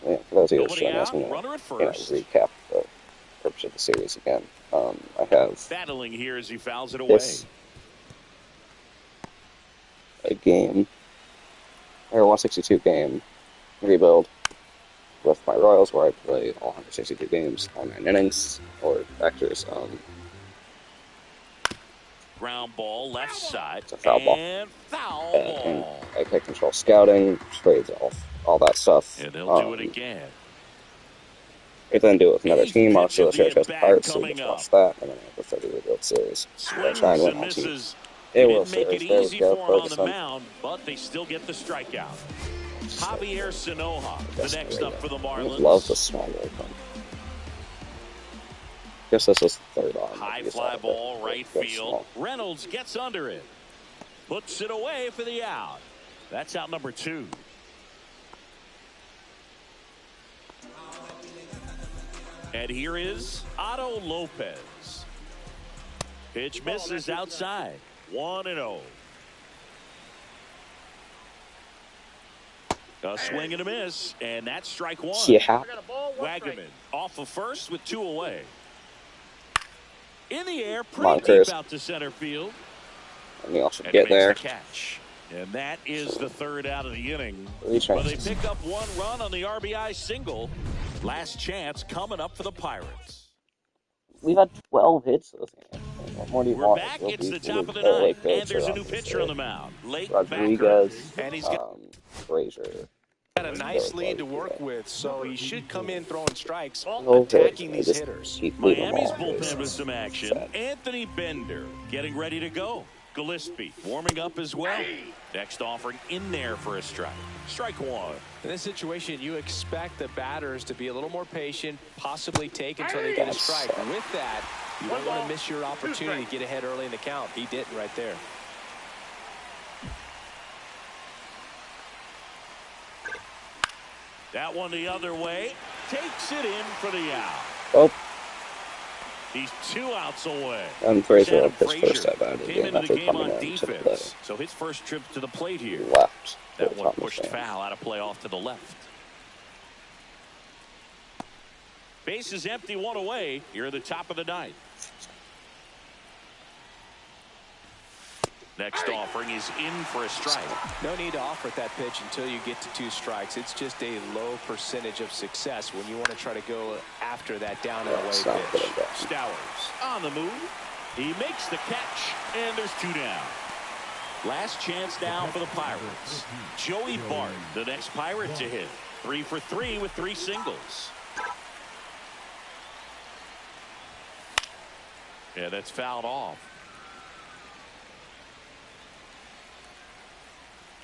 Yeah, for those of you Nobody joining us, out, I'm gonna, runner at gonna first. recap the purpose of the series again. I have Battling here as he fouls it away. this a game, or a 162 game rebuild with my Royals, where I play all 162 games on 9 innings, or vectors. Ground ball left side. It's a foul ball. And foul And ball. I take control scouting, trades off, all that stuff. And they'll do it again. I then do it with another Eighth team, pitch also of the the Series at-bat Pirates, so we coming just up. watch that, and then I have the 30 rebuild series. Swings Try and win and on team. misses. It They will didn't make it series. There we easy go. for him on Focus the on mound, but they still get the strikeout. Javier Sanoja, the next up for the I Marlins. love the small one. Guess this is the third arm. High He's fly out of it. ball, right Go field. small. Reynolds gets under it. Puts it away for the out. That's out number 2. And here is Otto Lopez. Pitch misses outside. 1-0. A swing and a miss, and that's strike one. Yeah. Wagaman off of first with 2 away. In the air, on, pretty deep Chris. out to center field. And he also And get makes there. the catch. And that is the third out of the inning. Three But they chances. pick up 1 run on the RBI single. Last chance coming up for the Pirates. We've had 12 hits this game. What more do you We're want? back. We'll It's the be- top of the we'll ninth, like and there's a Goetze new on pitcher on the mound. Late Rodriguez, And he's got Frazier. a nice lead to work with, so he should come in throwing strikes, No attacking hits. these Just hitters. keep leaving them Miami's all. bullpen with some action. Sad. Anthony Bender getting ready to go. Gillespie warming up as well. Next offering in there for a strike. Strike one. In this situation, you expect the batters to be a little more patient, possibly take until they get a strike. With that, you don't want to miss your opportunity to get ahead early in the count. He didn't right there. That one the other way. Takes it in for the out. Oh, He's 2 outs away. and Frazier Adam had his first Frazier at bat of the came game into after the game coming on into the play. defense. So his first trip to the plate He here. left. That for one Thomas pushed Sands. foul out of play off to the left. Base is empty, 1 away. Here at the top of the ninth. Next offering is in for a strike. No need to offer at that pitch until you get to 2 strikes. It's just a low percentage of success when you want to try to go after that down and away That's not pitch. good. Stowers on the move. He makes the catch, and there's 2 down. Last chance down for the Pirates. Joey Bart, the next Pirate to hit. 3 for 3 with 3 singles. Yeah, that's fouled off.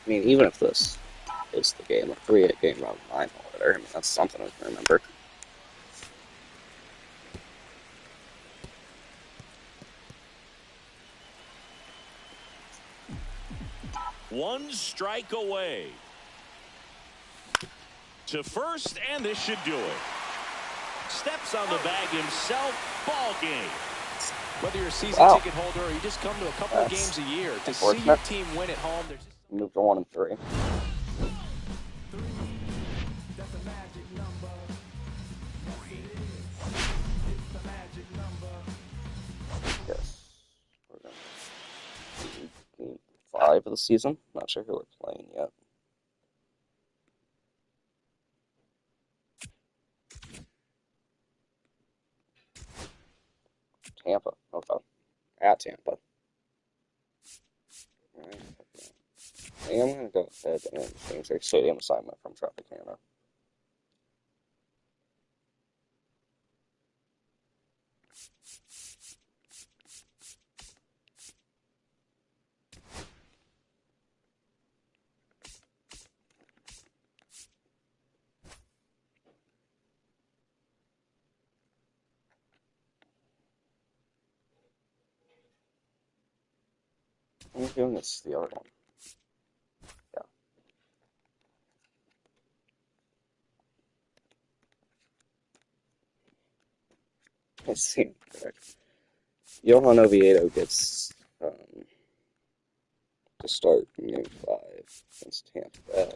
I mean, even if this is the game, a 3-8 game rather than 9 or whatever, I mean, that's something we can remember. One strike away. To first, and this should do it. Steps on the bag himself. Ball game. Whether you're a season Wow. ticket holder or you just come to a couple of That's games a year, to see your unfortunate. team win at home, there's just Moved to 1 and 3. Yes. We're going to game 5 of the season. Not sure who we're playing yet. Tampa. Okay. At Tampa. Alright. I am going to go ahead and change their stadium assignment from Tropicana. I'm doing this the other one. Yeah. Let's see. Correct. Johan Oviedo gets to start in Game 5 against Tampa Bay.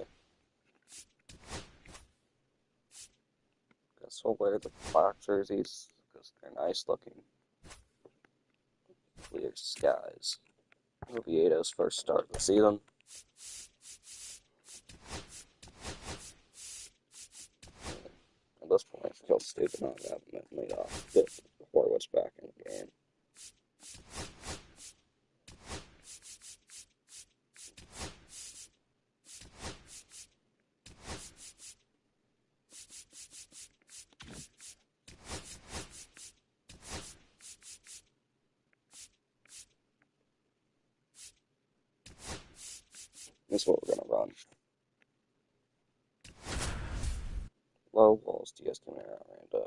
Guess we'll wear the black jerseys because they're nice looking. Clear skies. Oviedo's first start of the season. At this point, I feel stupid not having him lead off before what's back in the game. This is what we're going to run. Low walls, Diaz Camara, and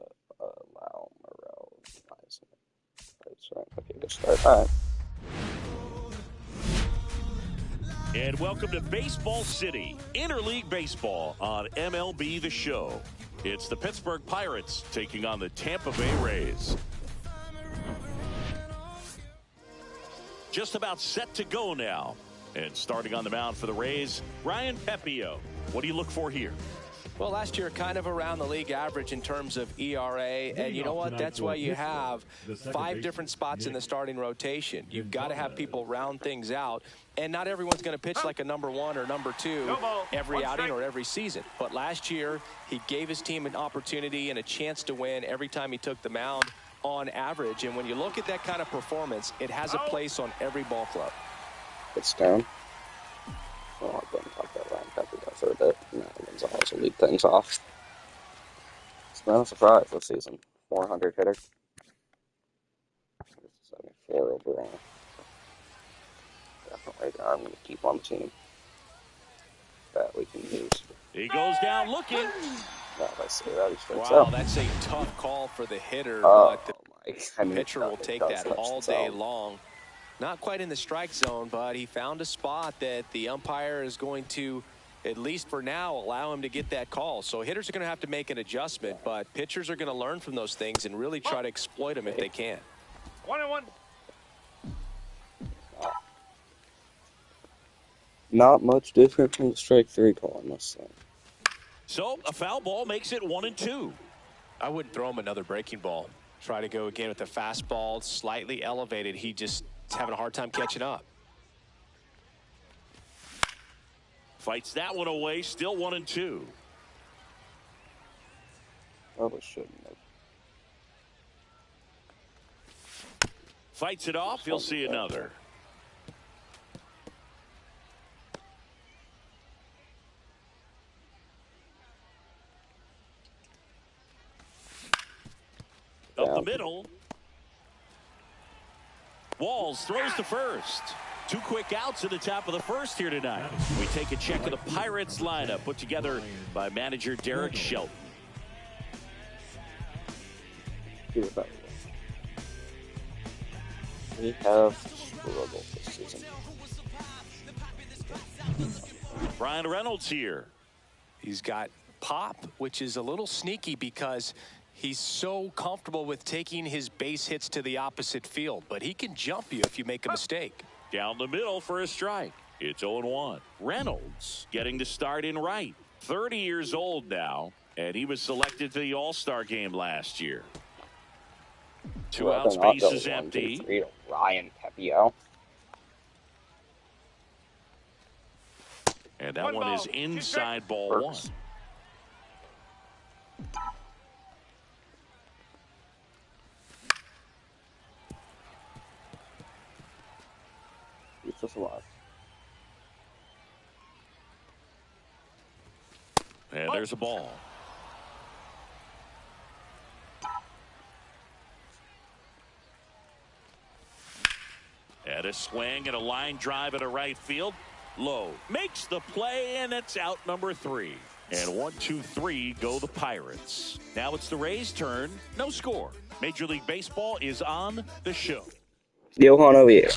Lau, Morel, Eisen. Right, okay, good start. Alright. And welcome to Baseball City, Interleague Baseball on MLB The Show. It's the Pittsburgh Pirates taking on the Tampa Bay Rays. Just about set to go now. And starting on the mound for the Rays, Ryan Pepiot. What do you look for here? Well, last year, kind of around the league average in terms of ERA. And you know what? That's why you have 5 different spots in the starting rotation. You've got to have people round things out. And not everyone's going to pitch like a number 1 or number 2 every outing or every season. But last year, he gave his team an opportunity and a chance to win every time he took the mound on average. And when you look at that kind of performance, it has a place on every ball club. It's down. Oh, I'm going to talk about Ryan Pepiot for a bit. Gonzalez will lead things off. It's not a surprise this season. 400 hitter. 74 overall. Definitely a guy I'm going to keep on the team that we can use. He goes down looking. Now, if I say that, he strikes Wow, out. that's a tough call for the hitter. Oh, But my. the pitcher will take that all day long. Not quite in the strike zone, but he found a spot that the umpire is going to, at least for now, allow him to get that call. So hitters are going to have to make an adjustment, but pitchers are going to learn from those things and really try to exploit them if they can. 1-1. Not much different from the strike 3 call, I must say. So a foul ball makes it 1-2. I wouldn't throw him another breaking ball. Try to go again with the fastball, slightly elevated. He just is having a hard time catching up. Fights that one away, still 1-2. Probably shouldn't have. Fights it off, he'll see another. Up the middle. Walls throws to first. 2 quick outs at the top of the first here tonight. We take a check of the Pirates lineup put together by manager Derek Shelton. We have struggled this season. Brian Reynolds here. He's got pop, which is a little sneaky because he's so comfortable with taking his base hits to the opposite field, but he can jump you if you make a mistake. Down the middle for a strike. It's 0-1. Reynolds getting the start in right. 30 years old now, and he was selected to the All-Star game last year. 2 outs, bases empty. 1, 2, 3 to Ryan Pepiot. And that one is inside ball 1. He's just alive. And there's a ball. And a swing and a line drive at a right field. Low makes the play, and it's out number 3. And 1, 2, 3 go the Pirates. Now it's the Rays' turn. No score. Major League Baseball is on the show. Johan Oviedo.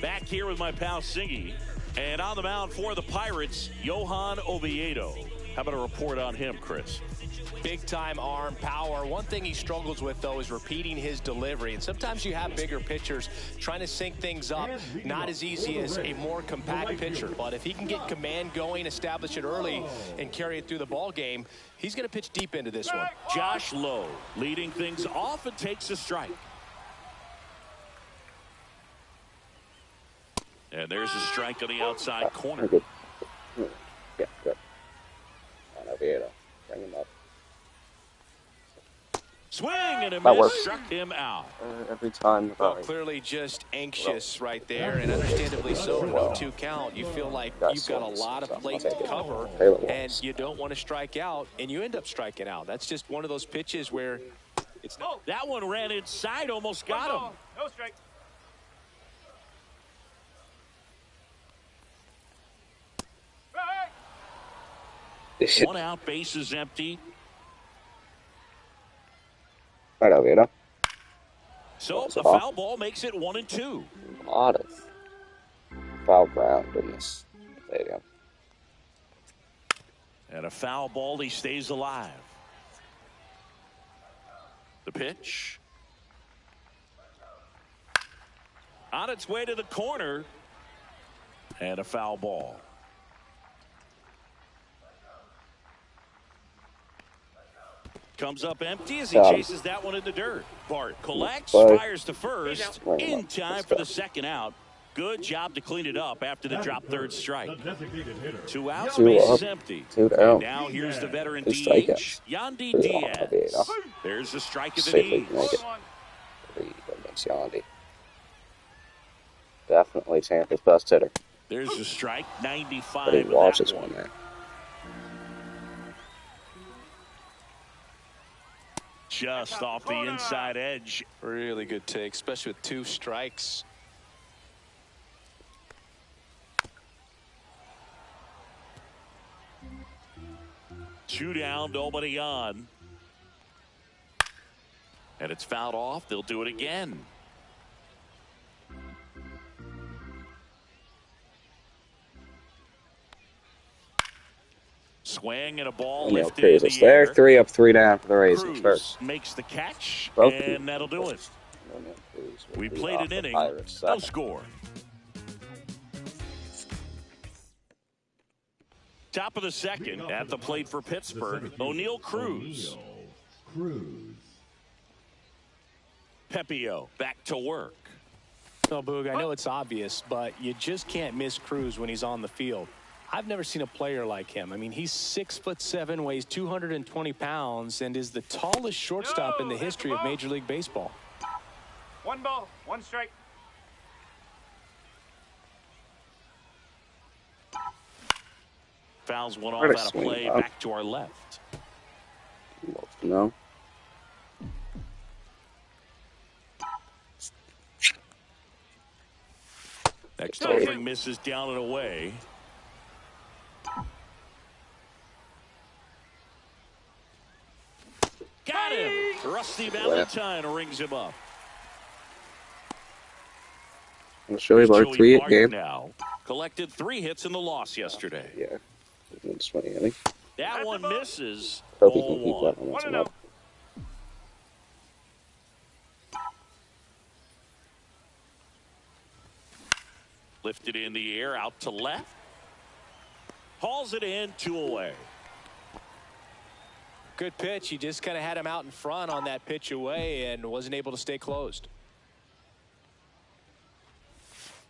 Back here with my pal Singy. And on the mound for the Pirates, Johan Oviedo. How about a report on him, Chris? Big time arm power. One thing he struggles with, though, is repeating his delivery. And sometimes you have bigger pitchers trying to sync things up. Not as easy as a more compact pitcher. But if he can get command going, establish it early, and carry it through the ball game, he's going to pitch deep into this one. Josh Lowe leading things off and takes a strike. And there's a strike on the outside corner. Good. Yeah, good. And Oviedo. Bring him up. Swing and a That miss. works. Struck him out. Every time. Well, clearly just anxious right there, and understandably so. No 2 count. You feel like you've got a lot of plate to cover, and you don't want to strike out, and you end up striking out. That's just one of those pitches where it's not. That one ran inside, almost got him. No strike. One out, base is empty. Right, Oviedo. So a foul ball makes it 1-2. A lot of foul ground in this stadium. And a foul ball. He stays alive. The pitch. On its way to the corner. And a foul ball. Comes up empty as he chases that one in the dirt. Bart collects, fires to first, in time for the second out. Good job to clean it up after the drop third strike. 2 outs, base is empty. And now here's the veteran DH, Yandy Diaz. There's the strike of the knees. Against Yandy. Definitely Tampa's best hitter. There's the strike, 95. But he watches one there. Just off the inside edge. Really good take, especially with 2 strikes. Two down, nobody on. And it's fouled off. They'll do it again. Swing and a ball lifted in the air. 3 up, 3 down for the Rays. Cruz makes the catch, and that'll do it. We played an inning, no score. Top of the second, at the plate for Pittsburgh, O'Neal Cruz. Pepio back to work. No, Boog, I know it's obvious, but you just can't miss Cruz when he's on the field. I've never seen a player like him. I mean, he's 6'7", weighs 220 pounds, and is the tallest shortstop in the history of Major League Baseball. 1 ball, 1 strike. Fouls one off out of play, back to our left. No. Next offering misses down and away. Got him. Rusty Valentine rings him up. I'll show you about a 3-hit game. Now collected 3 hits in the loss yesterday. Yeah. It's funny, I think. That one misses. Hope he can keep that one once in a while. Lifted in the air, out to left. Hauls it in, 2 away. Good pitch. He just kind of had him out in front on that pitch away and wasn't able to stay closed.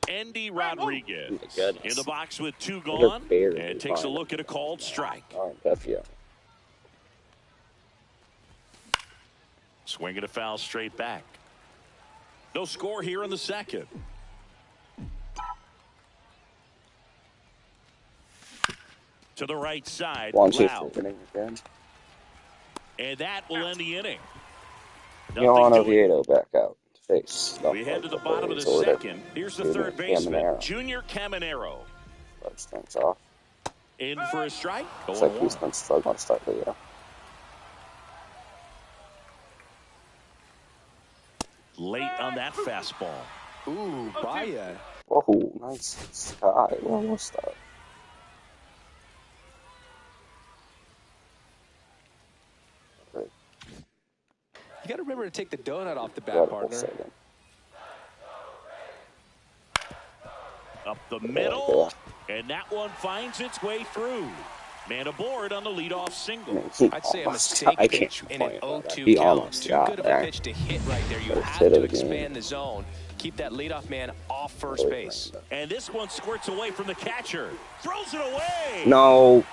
Andy Rodriguez in the box with 2 They're gone barely and takes a fine. look at a called strike. Pepio. Swinging a foul straight back. No score here in the second. To the right side. 1-2 inning again. And that will end the inning. Yohan Oviedo back out to face. We head to the bottom of the second. Here's the third baseman, Junior Caminero. Let's things off. In for a strike. Looks like he's still going to start the year. Late on that fastball. Ooh, Baya. Oh, nice sky. Well, what's that? You got to remember to take the donut off the bat, partner. Up the middle, and that one finds its way through. Man aboard on the leadoff single. I'd say a mistake pitch in an 0-2 count. Too good of a pitch to hit right there. You have to expand the zone. Keep that leadoff man off first base. And this one squirts away from the catcher. Throws it away. No.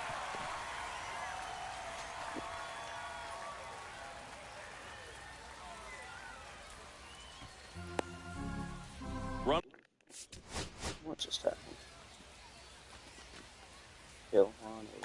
Run. What just happened? Yohan Oviedo.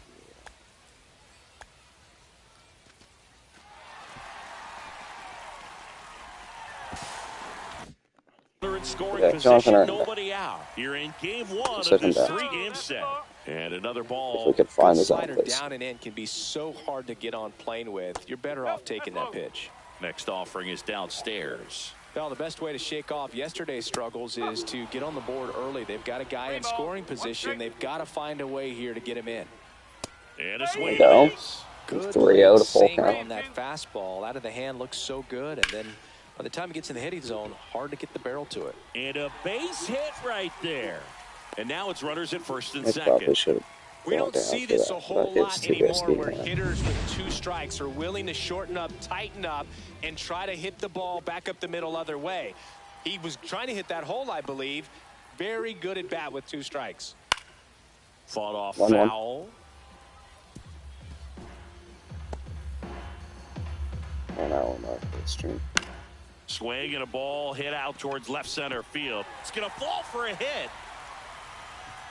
In scoring position, nobody out. You're in game 1 of this 3-game set. And another ball. If we could find his slider down and in can be so hard to get on plane with. You're better off taking that pitch. Next offering is downstairs. Well, the best way to shake off yesterday's struggles is to get on the board early. They've got a guy in scoring position. They've got to find a way here to get him in. And a swing There and we a go. miss. Good 3-0 to full sink count. on that fastball. Out of the hand, looks so good. And then by the time it gets in the hitting zone, hard to get the barrel to it. And a base hit right there. And now it's runners at first and I second. probably should have We gone don't down see for this that, a but whole it's lot too anymore risky, where man. hitters with 2 strikes are willing to shorten up, tighten up, and try to hit the ball back up the middle other way. He was trying to hit that hole, I believe. Very good at bat with 2 strikes. Fought off 1-1. foul. And I will mark for the stream. Swing and a ball hit out towards left center field. It's going to fall for a hit.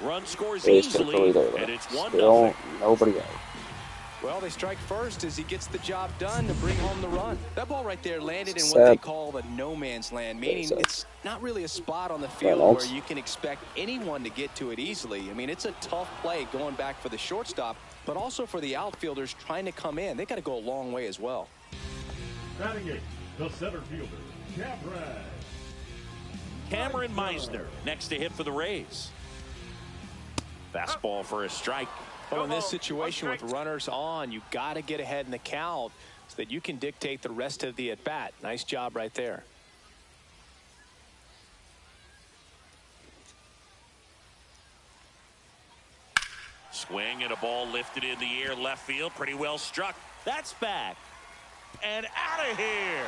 Run scores easily, and it's 1-0. Still nobody out. Well, they strike first as he gets the job done to bring home the run. That ball right there landed in what Sad. they call the no man's land, meaning sad. it's not really a spot on the field Reynolds. where you can expect anyone to get to it easily. I mean, it's a tough play going back for the shortstop, but also for the outfielders trying to come in. They got to go a long way as well. Batting eighth, the center fielder, Cameron Meisner next to hit for the Rays. Fastball for a strike. Well, in this situation with runners on, you got to get ahead in the count so that you can dictate the rest of the at-bat. Nice job right there. Swing and a ball lifted in the air left field. Pretty well struck. That's back. And out of here.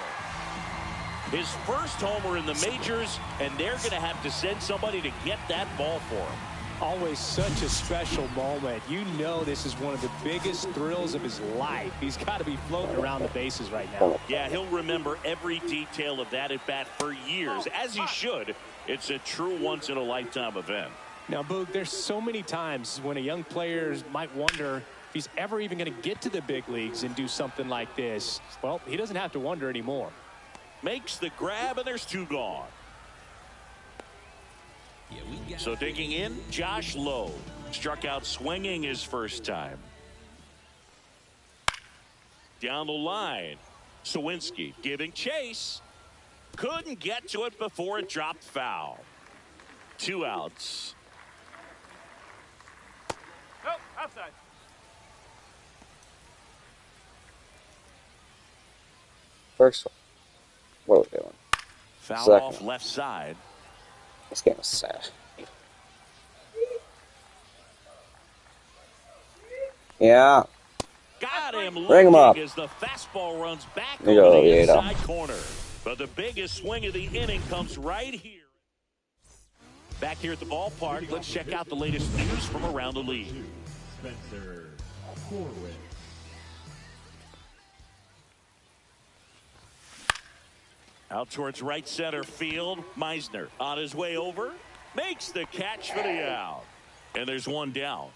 His first homer in the majors, and they're going to have to send somebody to get that ball for him. Always such a special moment. You know this is one of the biggest thrills of his life. He's got to be floating around the bases right now. Yeah, he'll remember every detail of that at bat for years, as he should. It's a true once-in-a-lifetime event. Now, Boog, there's so many times when a young player might wonder if he's ever even going to get to the big leagues and do something like this. Well, he doesn't have to wonder anymore. Makes the grab, and there's 2 gone. So digging in, Josh Lowe struck out swinging his first time. Down the line, Sawinski giving chase. Couldn't get to it before it dropped foul. 2 outs. Nope, outside. First one. What are we doing? Foul Second. off left side. This game is sad. Yeah. Got him Bring him up. looking as the fastball runs back There you over go, the Oviedo. inside corner. But the biggest swing of the inning comes right here. Back here at the ballpark, let's check out the latest news from around the league. Spencer Horwitz. Out towards right center field, Meisner on his way over, makes the catch for the out. And there's 1 down.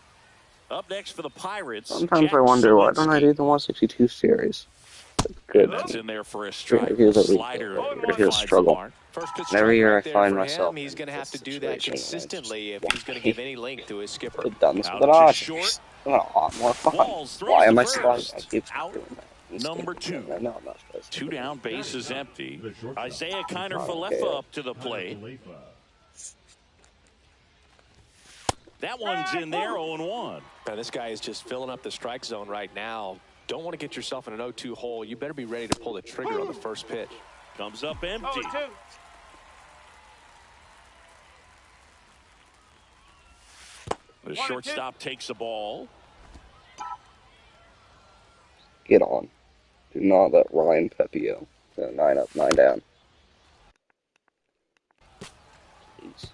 Up next for the Pirates. Sometimes Jack I wonder, why don't I Sawinski. do the 162 series? Good. That's in there for a strike. Here's a Slider here's a finds struggle. the mark. First pitch And every year I strike right there find for myself him. He's going to in have to this do that situation, and I consistently just- if he's going to give any length to his skipper. Could have done this with Out an to Osh. short. A lot more fun. Walls throws Why am to I supposed? I first. keep Out. doing that. This Number game, 2. I know I'm not supposed to. 2 down, base is empty. The shortstop. Isaiah Kiner Okay. Falefa up to the plate. Falefa. That one's in there, 0-1. Now, this guy is just filling up the strike zone right now. Don't want to get yourself in an 0-2 hole. You better be ready to pull the trigger on the first pitch. Comes up empty. 0-2. The shortstop takes the ball. Get on. Do not let Ryan Pepio. 9 up, 9 down. Jeez.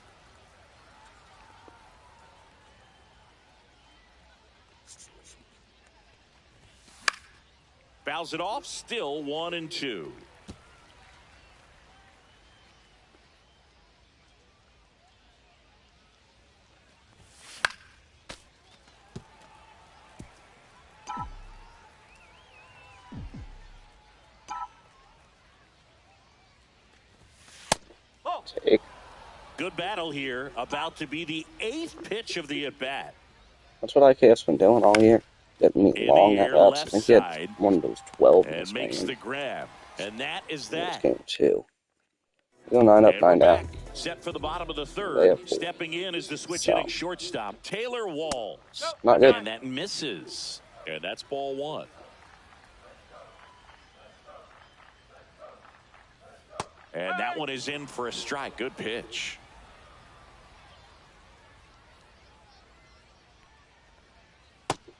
Fouls it off. Still 1-2. Take. Good battle here. About to be the 8th pitch of the at-bat. That's what IKF's been doing all year. Getting me In long the at air, bats. I left think he had side. one of those 12 in And this makes game. the grab. And that is In this that. game, too. Go 9 up, And 9 we're down. back. Set for the bottom of the They third. have 4. Stepping in is the switch So. hitting shortstop, Taylor Walls. Not good. And that misses. And that's ball 1. And that one is in for a strike. Good pitch.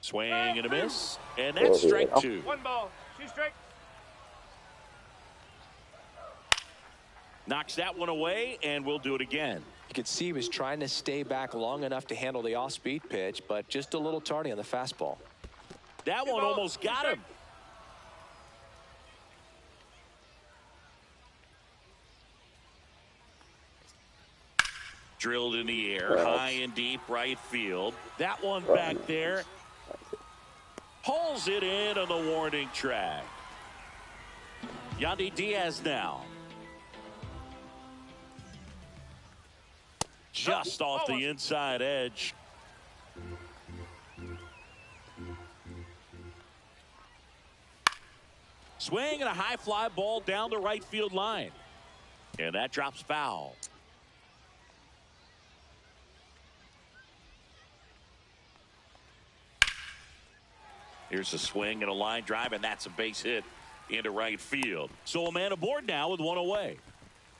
Swing and a miss. And that's strike 2. 1 ball, 2 strikes. Knocks that one away, and we'll do it again. You could see he was trying to stay back long enough to handle the off-speed pitch, but just a little tardy on the fastball. That one almost got him. Drilled in the air, high and deep right field. That one back there. Pulls it in on the warning track. Yandy Diaz now. Just off the inside edge. Swing and a high fly ball down the right field line. And that drops foul. Here's a swing and a line drive, and that's a base hit into right field. So a man aboard now with one away.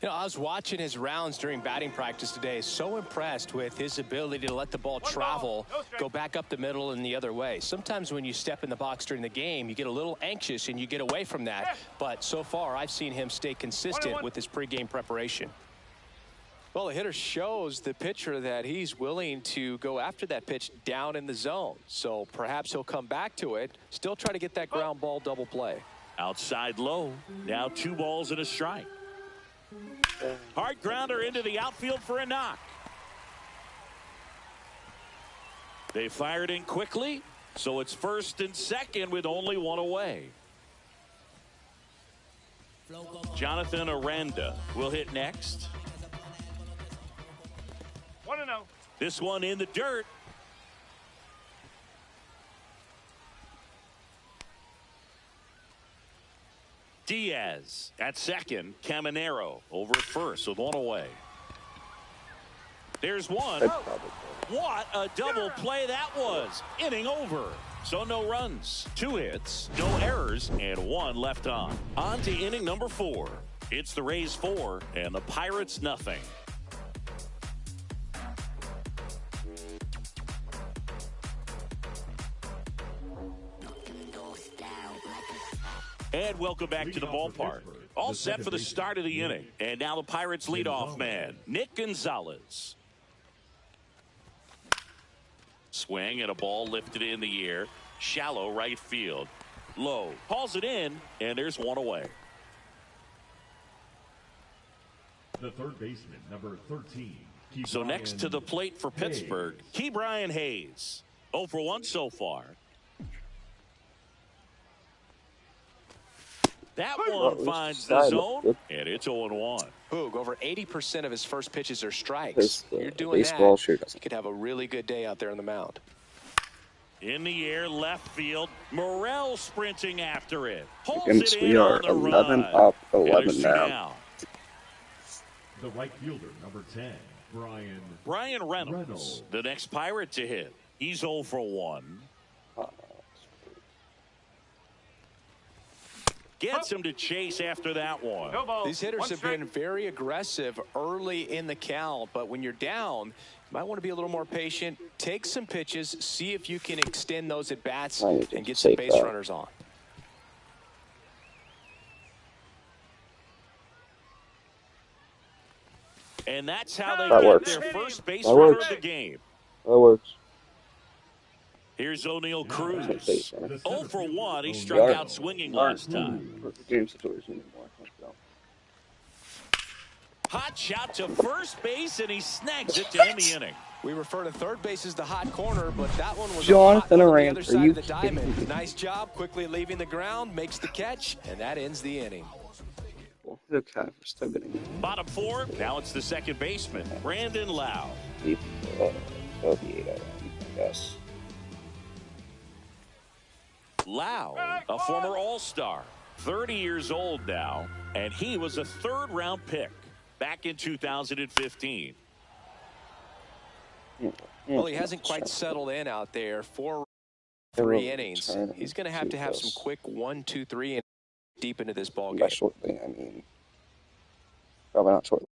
You know, I was watching his rounds during batting practice today. So impressed with his ability to let the ball travel, go back up the middle and the other way. Sometimes when you step in the box during the game, you get a little anxious and you get away from that. But so far, I've seen him stay consistent with his pregame preparation. Well, the hitter shows the pitcher that he's willing to go after that pitch down in the zone. So perhaps he'll come back to it, still try to get that ground ball double play. Outside low. Now 2 balls and a strike. Hard grounder into the outfield for a knock. They fired in quickly, so it's first and second with only one away. Jonathan Aranda will hit next. 1-0. This one in the dirt. Diaz at second. Caminero over at first with one away. There's one. What a double play that was. Inning over. So no runs, 2 hits, no errors, and 1 left on. On to inning number 4. It's the Rays 4 and the Pirates nothing. And welcome back to the ballpark. All set for the start of the inning. And now the Pirates leadoff man, Nick Gonzalez. Swing and a ball lifted in the air. Shallow right field. Low. Hauls it in, and there's one away. The third baseman, number 13. So next to the plate for Pittsburgh, Ke'Bryan Hayes. 0 for 1 so far. That one finds the zone, and it's 0-1. Boog, over 80% of his first pitches are strikes. You're doing baseball that, sure you could have a really good day out there on the mound. In the air, left field. Morel sprinting after it. Holds Against, it we in are on the 11 run. up, And 11 there's 2 down. The right fielder, number 10, Brian Reynolds, the next Pirate to hit. He's 0 for 1. Gets him to chase after that one. No ball. These hitters 1 have strike. been very aggressive early in the count, but when you're down, you might want to be a little more patient. Take some pitches, see if you can extend those at bats and get some base runners on. And that's how they That get works. their first base That runner works. of the game. That works. Here's O'Neal Cruz. Base, 0 for 1. He struck out swinging last time. Perfect game situation anymore. Let's go. Hot shot to first base, and he snags it to end the inning. We refer to third base as the hot corner, but that one was Jonathan a hot one on the Aranda, other are side you of the kidding diamond. me? Nice job, quickly leaving the ground, makes the catch, and that ends the inning. Okay, we're still getting Bottom 4. Now it's the second baseman, Brandon Lau. deep. That'll be 8 I guess. Lau, a former All-Star, 30 years old now, and he was a third-round pick. back in 2015. Well, he hasn't quite settled in out there. 3 innings. He's going to have some quick 1, 2, 3 and deep into this ball game. By shortly, I mean, probably not shortly.